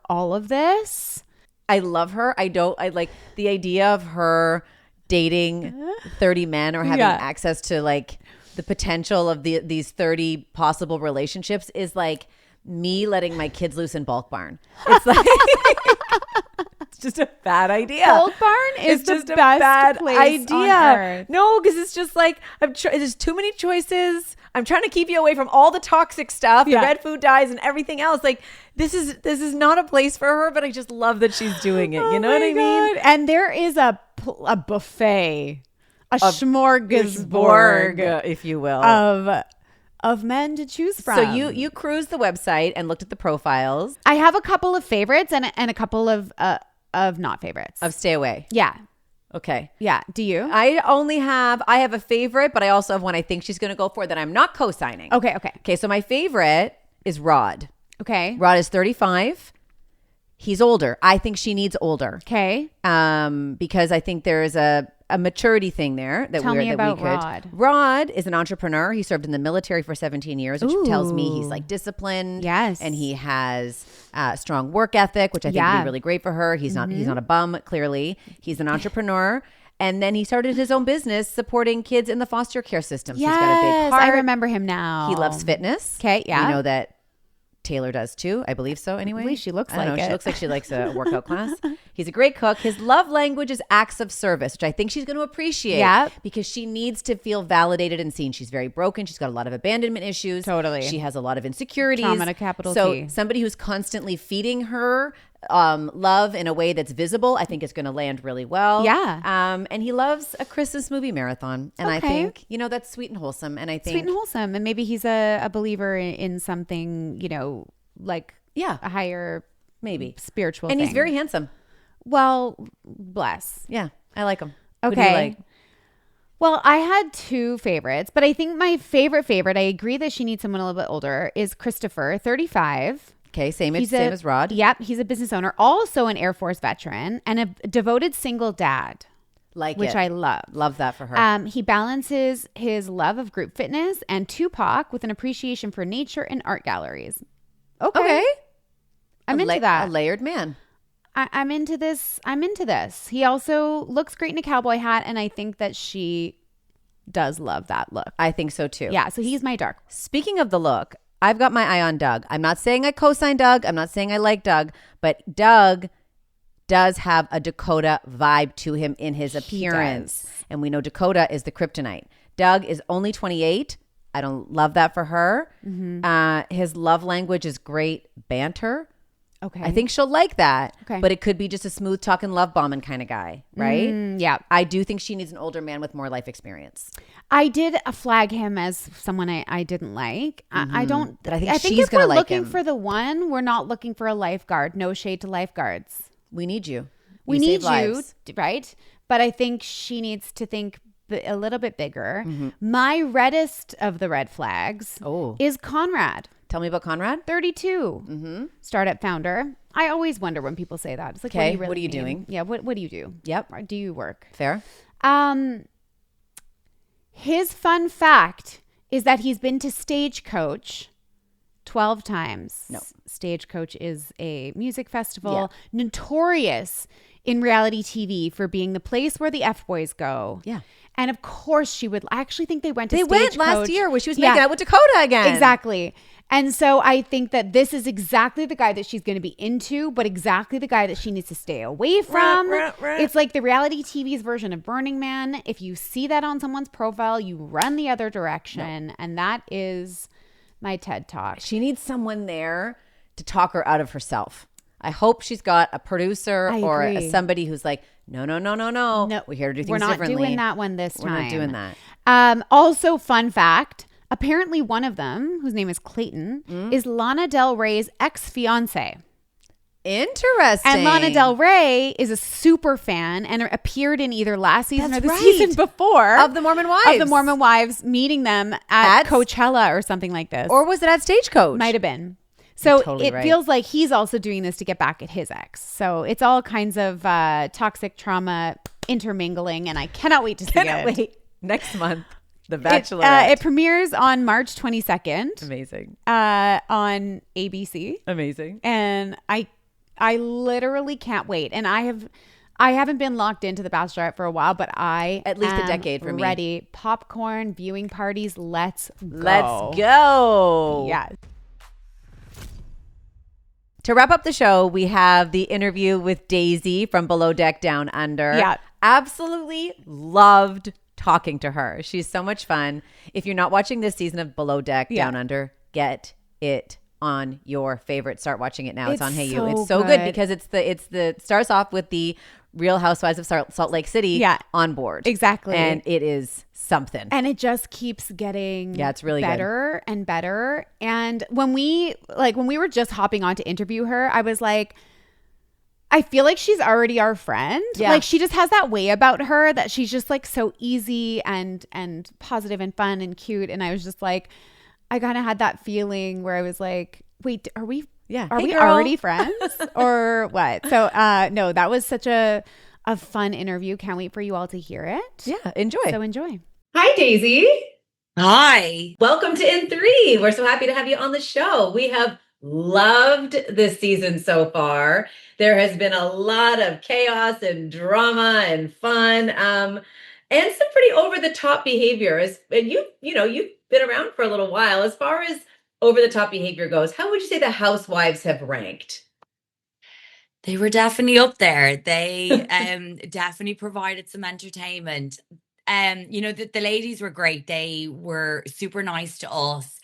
all of this. I love her. I like the idea of her dating 30 men or having access to like the potential of these 30 possible relationships is like me letting my kids loose in Bulk Barn. It's like it's just a bad idea. Bulk Barn is just the best place idea. On earth. No, because it's just like there's too many choices. I'm trying to keep you away from all the toxic stuff, the red food dyes and everything else. Like this is not a place for her, but I just love that she's doing it. You know what I mean? And there is a buffet. A smorgasbord, if you will, of men to choose from. So you cruised the website and looked at the profiles. I have a couple of favorites and a couple of not favorites. Of stay away. Yeah. Okay. Yeah. Do you? I have a favorite, but I also have one I think she's going to go for that I'm not co-signing. Okay. So my favorite is Rod. Okay. Rod is 35. He's older. I think she needs older. Okay. Because I think there is a maturity thing there that Tell me about we could. Rod. Rod is an entrepreneur. He served in the military for 17 years, which tells me he's like disciplined. Yes. And he has strong work ethic, which I think would be really great for her. He's not a bum, clearly. He's an entrepreneur. And then he started his own business supporting kids in the foster care system. So he's got a big heart. I remember him now. He loves fitness. Okay, yeah. You know that Taylor does too. I believe so anyway. At least she looks I don't like know. it. She looks like she likes a workout class. He's a great cook. His love language is acts of service, which I think she's going to appreciate. Yep. Because she needs to feel validated and seen. She's very broken. She's got a lot of abandonment issues. Totally. She has a lot of insecurities. Trauma to capital so T. somebody who's constantly feeding her love in a way that's visible, I think is going to land really well. Yeah. And he loves a Christmas movie marathon. And I Okay. think, that's sweet and wholesome. And I think Sweet and wholesome. And maybe he's a believer in something, like a higher maybe spiritual and thing. he's very handsome. Well, bless. Yeah, I like him. Who do Okay. you like? Well, I had two favorites, but I think my favorite, I agree that she needs someone a little bit older, is Christopher, 35. Okay, same as Rod. Yep, he's a business owner, also an Air Force veteran, and a devoted single dad, which I love. Love that for her. He balances his love of group fitness and Tupac with an appreciation for nature and art galleries. Okay. I'm into that. A layered man. I'm into this. He also looks great in a cowboy hat, and I think that she does love that look. I think so too. Yeah, so he's my dark. Speaking of the look, I've got my eye on Doug. I'm not saying I co-sign Doug. I'm not saying I like Doug, but Doug does have a Dakota vibe to him in his appearance. And we know Dakota is the kryptonite. Doug is only 28. I don't love that for her. Mm-hmm. His love language is great banter. Okay. I think she'll like that. Okay. But it could be just a smooth talking love bombing kind of guy, right? Yeah. I do think she needs an older man with more life experience. I did flag him as someone I didn't like. I don't. But I think I she's think if gonna we're like looking him. for the one, we're not looking for a lifeguard. No shade to lifeguards. We need you. We You need save you, lives. right? But I think she needs to think a little bit bigger. My reddest of the red flags is Conrad. Tell me about Conrad. 32, startup founder. I always wonder when people say that. It's like, Okay, what what are you mean? doing? Yeah, what do you do? Yep. Or do you work? Fair. His fun fact is that he's been to Stagecoach 12 times. No. Stagecoach is a music festival notorious in reality TV for being the place where the F-boys go. Yeah. And of course she would. I actually think they went to They went Stagecoach. last year where she was making out with Dakota again. Exactly. And so I think that this is exactly the guy that she's going to be into, but exactly the guy that she needs to stay away from. It's like the reality TV's version of Burning Man. If you see that on someone's profile, you run the other direction. And that is my TED Talk. She needs someone there to talk her out of herself. I hope she's got a producer or somebody who's like, no. We're here to do things differently. We're not doing that one this time. We're not doing that. Also, fun fact. Apparently one of them, whose name is Clayton, is Lana Del Rey's ex-fiance. Interesting. And Lana Del Rey is a super fan and appeared in either last season That's or the right. season before. Of the Mormon Wives. Of the Mormon Wives, meeting them at Coachella or something like this. Or was it at Stagecoach? Might have been. So totally it right. feels like he's also doing this to get back at his ex. So it's all kinds of toxic trauma intermingling, and I cannot wait to see it. Wait. Next month, The Bachelorette. It premieres on March 22nd. Amazing. On ABC. Amazing. And I literally can't wait. And I haven't been locked into The Bachelorette for a while, but at least a decade for me. Ready. Popcorn, viewing parties. Let's go. Let's go. Yeah. To wrap up the show, we have the interview with Daisy from Below Deck Down Under. Yeah. Absolutely loved talking to her. She's so much fun. If you're not watching this season of Below Deck Down Under, get it on your favorite. Start watching it now. It's on Hey You. It's so good because it starts off with the Real Housewives of Salt Lake City on board. Exactly. And it is something. And it just keeps getting it's really better and better. And when we were just hopping on to interview her, I was like, I feel like she's already our friend. Yeah. Like she just has that way about her that she's just like so easy and positive and fun and cute. And I was just like, I kind of had that feeling where I was like, wait, are we already friends or what? So no, that was such a fun interview. Can't wait for you all to hear it. Yeah, enjoy. So enjoy. Hi, Daisy. Hi. Welcome to In 3. We're so happy to have you on the show. We have loved this season so far. There has been a lot of chaos and drama and fun, and some pretty over the top behaviors. And you've been around for a little while. As far as over-the-top behavior goes, how would you say the Housewives have ranked? They were definitely up there. They definitely provided some entertainment. The ladies were great. They were super nice to us.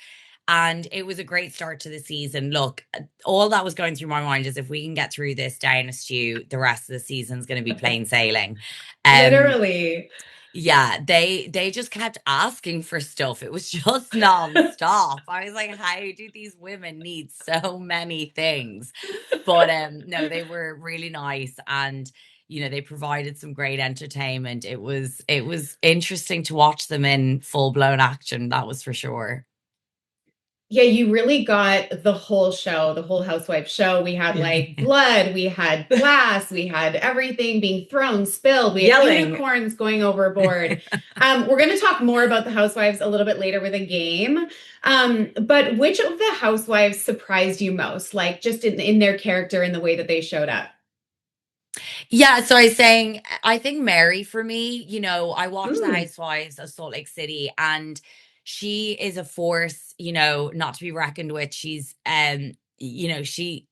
And it was a great start to the season. Look, all that was going through my mind is if we can get through this dynasty, the rest of the season's going to be plain sailing. Literally. Yeah, they just kept asking for stuff. It was just nonstop. I was like, how do these women need so many things? But no, they were really nice, and they provided some great entertainment. It was interesting to watch them in full-blown action, that was for sure. Yeah, you really got the whole show, the whole Housewives show. We had like blood, we had glass, we had everything being thrown, spilled, we had unicorns going overboard. We're going to talk more about the Housewives a little bit later with a game. But which of the Housewives surprised you most? Like just in their character and the way that they showed up? Yeah, so I was saying, I think Mary for me, I watched the Housewives of Salt Lake City, and she is a force, not to be reckoned with. She's, she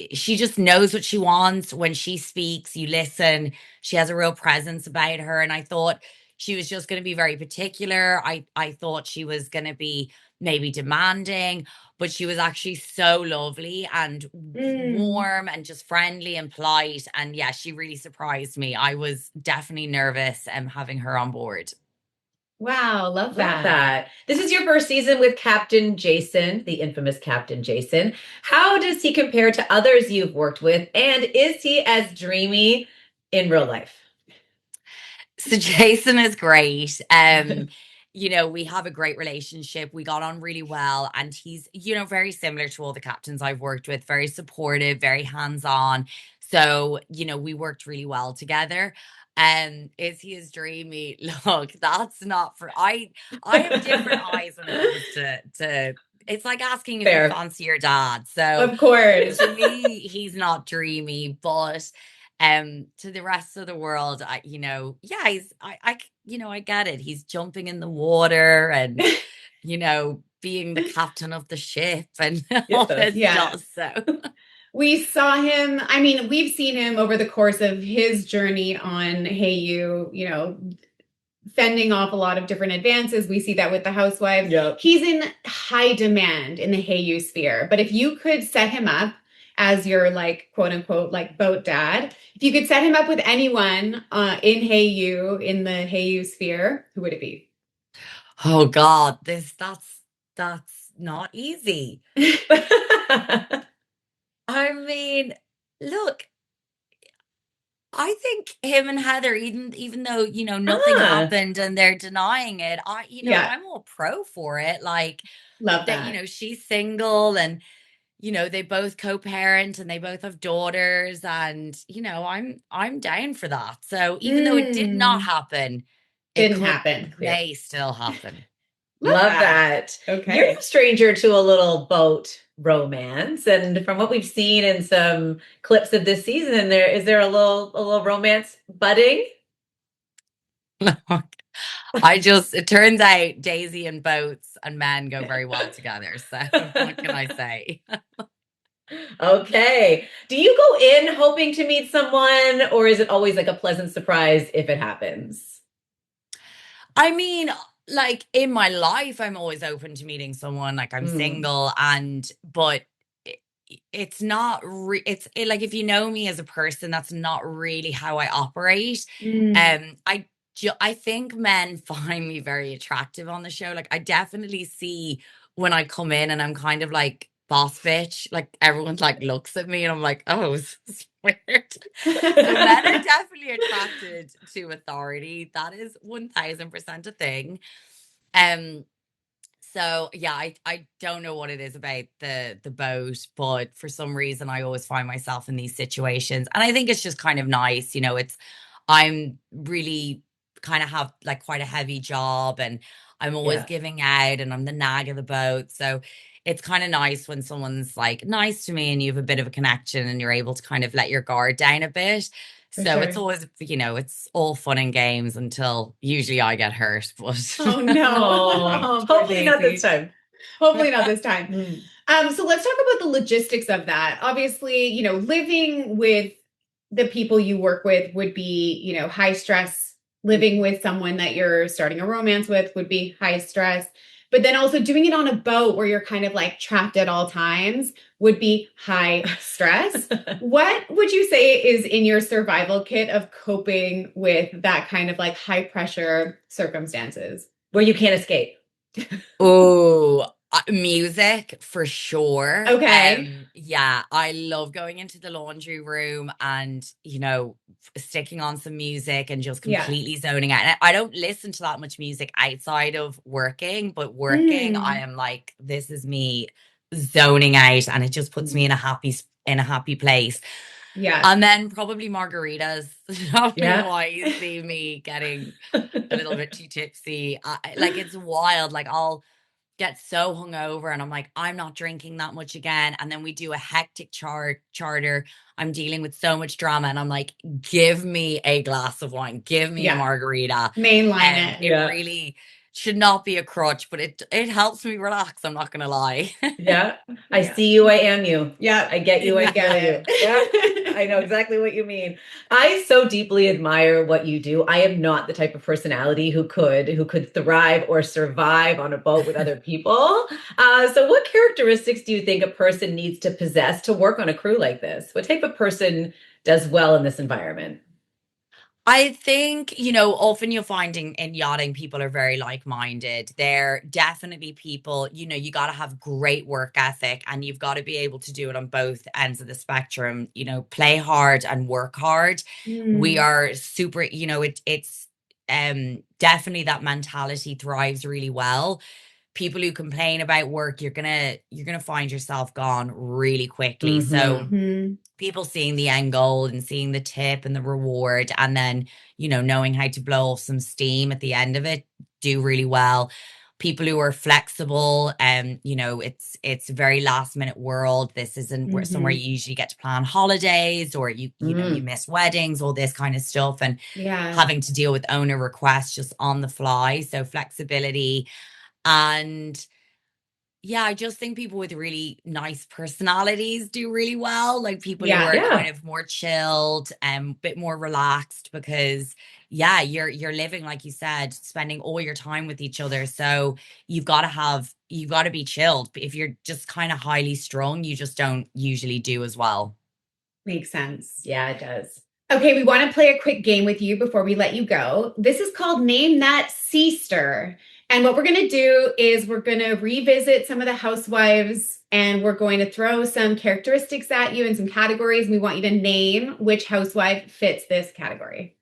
just knows what she wants. When she speaks, you listen. She has a real presence about her. And I thought she was just going to be very particular. I thought she was going to be maybe demanding, but she was actually so lovely and warm and just friendly and polite. And yeah, she really surprised me. I was definitely nervous having her on board. Wow, love that. This is your first season with Captain Jason, the infamous Captain Jason. How does he compare to others you've worked with? And is he as dreamy in real life? So Jason is great. We have a great relationship. We got on really well. And he's, very similar to all the captains I've worked with, very supportive, very hands-on. So, we worked really well together. Is he as dreamy? Look, that's not for I have different eyes when it comes to it's like asking if you fancy your dad. So of course, to me, he's not dreamy, but to the rest of the world, I get it. He's jumping in the water and being the captain of the ship and all this stuff. So we saw him. I mean, we've seen him over the course of his journey on Hey You, fending off a lot of different advances. We see that with the Housewives. Yep. He's in high demand in the Hey You sphere. But if you could set him up as your like quote unquote like boat dad, if you could set him up with anyone in Hey You, in the Hey You sphere, who would it be? Oh God, that's not easy. I mean, look, I think him and Heather, even though, nothing happened and they're denying it, I'm all pro for it. Like, love that. She's single and, they both co-parent and they both have daughters and, I'm down for that. So even though it did not happen, it may still happen. Love that. Okay. You're no stranger to a little boat romance. And from what we've seen in some clips of this season, is there a little romance budding? It turns out Daisy and boats and men go very well together. So what can I say? Okay. Do you go in hoping to meet someone, or is it always like a pleasant surprise if it happens? I mean, like in my life, I'm always open to meeting someone. Like I'm single, but it's not. Like if you know me as a person, that's not really how I operate. I think men find me very attractive on the show. Like I definitely see when I come in and I'm kind of like boss bitch. Like everyone like looks at me and I'm like, oh, this is weird. So men are definitely attracted to authority. That is 1000% a thing. So yeah, I don't know what it is about the boat, but for some reason I always find myself in these situations. And I think it's just kind of nice, I'm really kind of have like quite a heavy job and I'm always giving out and I'm the nag of the boat. So it's kind of nice when someone's like nice to me and you have a bit of a connection and you're able to kind of let your guard down a bit. So it's always, it's all fun and games until usually I get hurt. But oh no, hopefully not this time. Hopefully not this time. So let's talk about the logistics of that. Obviously, you know, living with the people you work with would be, you know, high stress. Living with someone that you're starting a romance with would be high stress. But then also doing it on a boat where you're kind of like trapped at all times would be high stress. What would you say is in your survival kit of coping with that kind of like high pressure circumstances? Where you can't escape. Oh, music for sure. Okay. Yeah, I love going into the laundry room and, you know, sticking on some music and just completely zoning out. And I don't listen to that much music outside of working, but working, I am like, this is me zoning out, and it just puts me in a happy place. Yeah. And then probably margaritas. Probably why you see me getting a little bit too tipsy. Like, it's wild. Like, I'll get so hungover and I'm like, I'm not drinking that much again. And then we do a hectic charter. I'm dealing with so much drama and I'm like, give me a glass of wine. Give me a margarita. Mainline it. It really should not be a crutch, but it helps me relax. I'm not going to lie. I see you. I am you. I get you. I get you. I know exactly what you mean. I so deeply admire what you do. I am not the type of personality who could thrive or survive on a boat with other people. So what characteristics do you think a person needs to possess to work on a crew like this? What type of person does well in this environment? I think, you know, often you'll find in yachting, people are very like-minded. They're definitely people, you know, you got to have great work ethic and you've got to be able to do it on both ends of the spectrum, you know, play hard and work hard. We are super, you know, it's definitely that mentality thrives really well. People who complain about work, you're gonna find yourself gone really quickly. So people seeing the end goal and seeing the tip and the reward, and then, you know, knowing how to blow off some steam at the end of it, do really well. People who are flexible, you know, it's a very last minute world. This isn't somewhere you usually get to plan holidays, or you know, you miss weddings, all this kind of stuff, and having to deal with owner requests just on the fly. So flexibility. And yeah, I just think people with really nice personalities do really well. Like people who are kind of more chilled and bit more relaxed, because you're living, like you said, spending all your time with each other. So you've got to be chilled. If you're just kind of highly strung, you just don't usually do as well. Makes sense. Yeah, it does. Okay, we want to play a quick game with you before we let you go. This is called Name That Sister. And what we're going to do is we're going to revisit some of the Housewives, and we're going to throw some characteristics at you and some categories. We want you to name which housewife fits this category.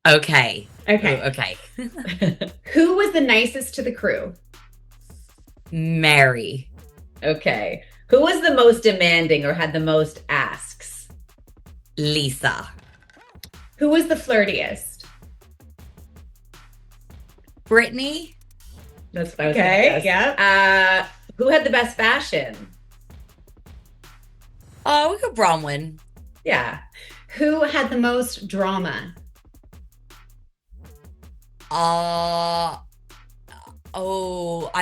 Okay. Okay. Who was the nicest to the crew? Mary. Okay. Who was the most demanding or had the most asks? Lisa. Who was the flirtiest? Brittany. That's what I was thinking. Yeah. Who had the best fashion? Oh, we got Bronwyn. Yeah. Who had the most drama? I'm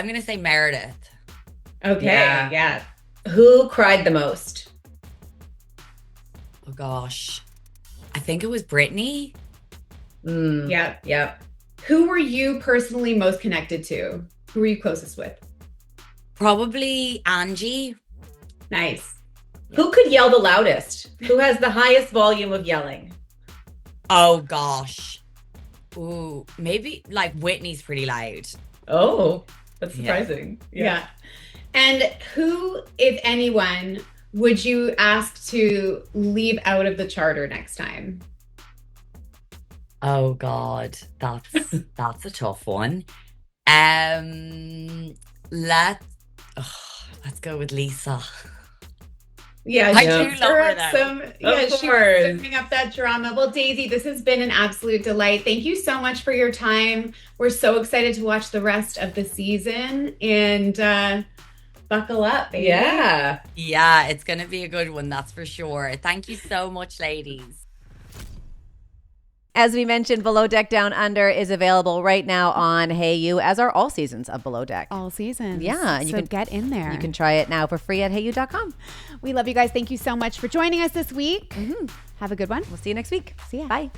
gonna say Meredith. Okay. Yeah. Who cried the most? Oh gosh, I think it was Brittany. Yeah. Who were you personally most connected to? Who were you closest with? Probably Angie. Nice. Who could yell the loudest? Who has the highest volume of yelling? Oh gosh. Ooh, maybe like Whitney's pretty loud. Oh, that's surprising. Yeah. And who, if anyone, would you ask to leave out of the charter next time? Oh God, that's a tough one. Let's go with Lisa. Yeah, I do love her though. She was stirring up that drama. Well, Daisy, this has been an absolute delight. Thank you so much for your time. We're so excited to watch the rest of the season, and buckle up, baby. Yeah, it's gonna be a good one, that's for sure. Thank you so much, ladies. As we mentioned, Below Deck Down Under is available right now on HeyU, as are all seasons of Below Deck. All seasons. Yeah. You can get in there. You can try it now for free at heyu.com. We love you guys. Thank you so much for joining us this week. Have a good one. We'll see you next week. See ya. Bye.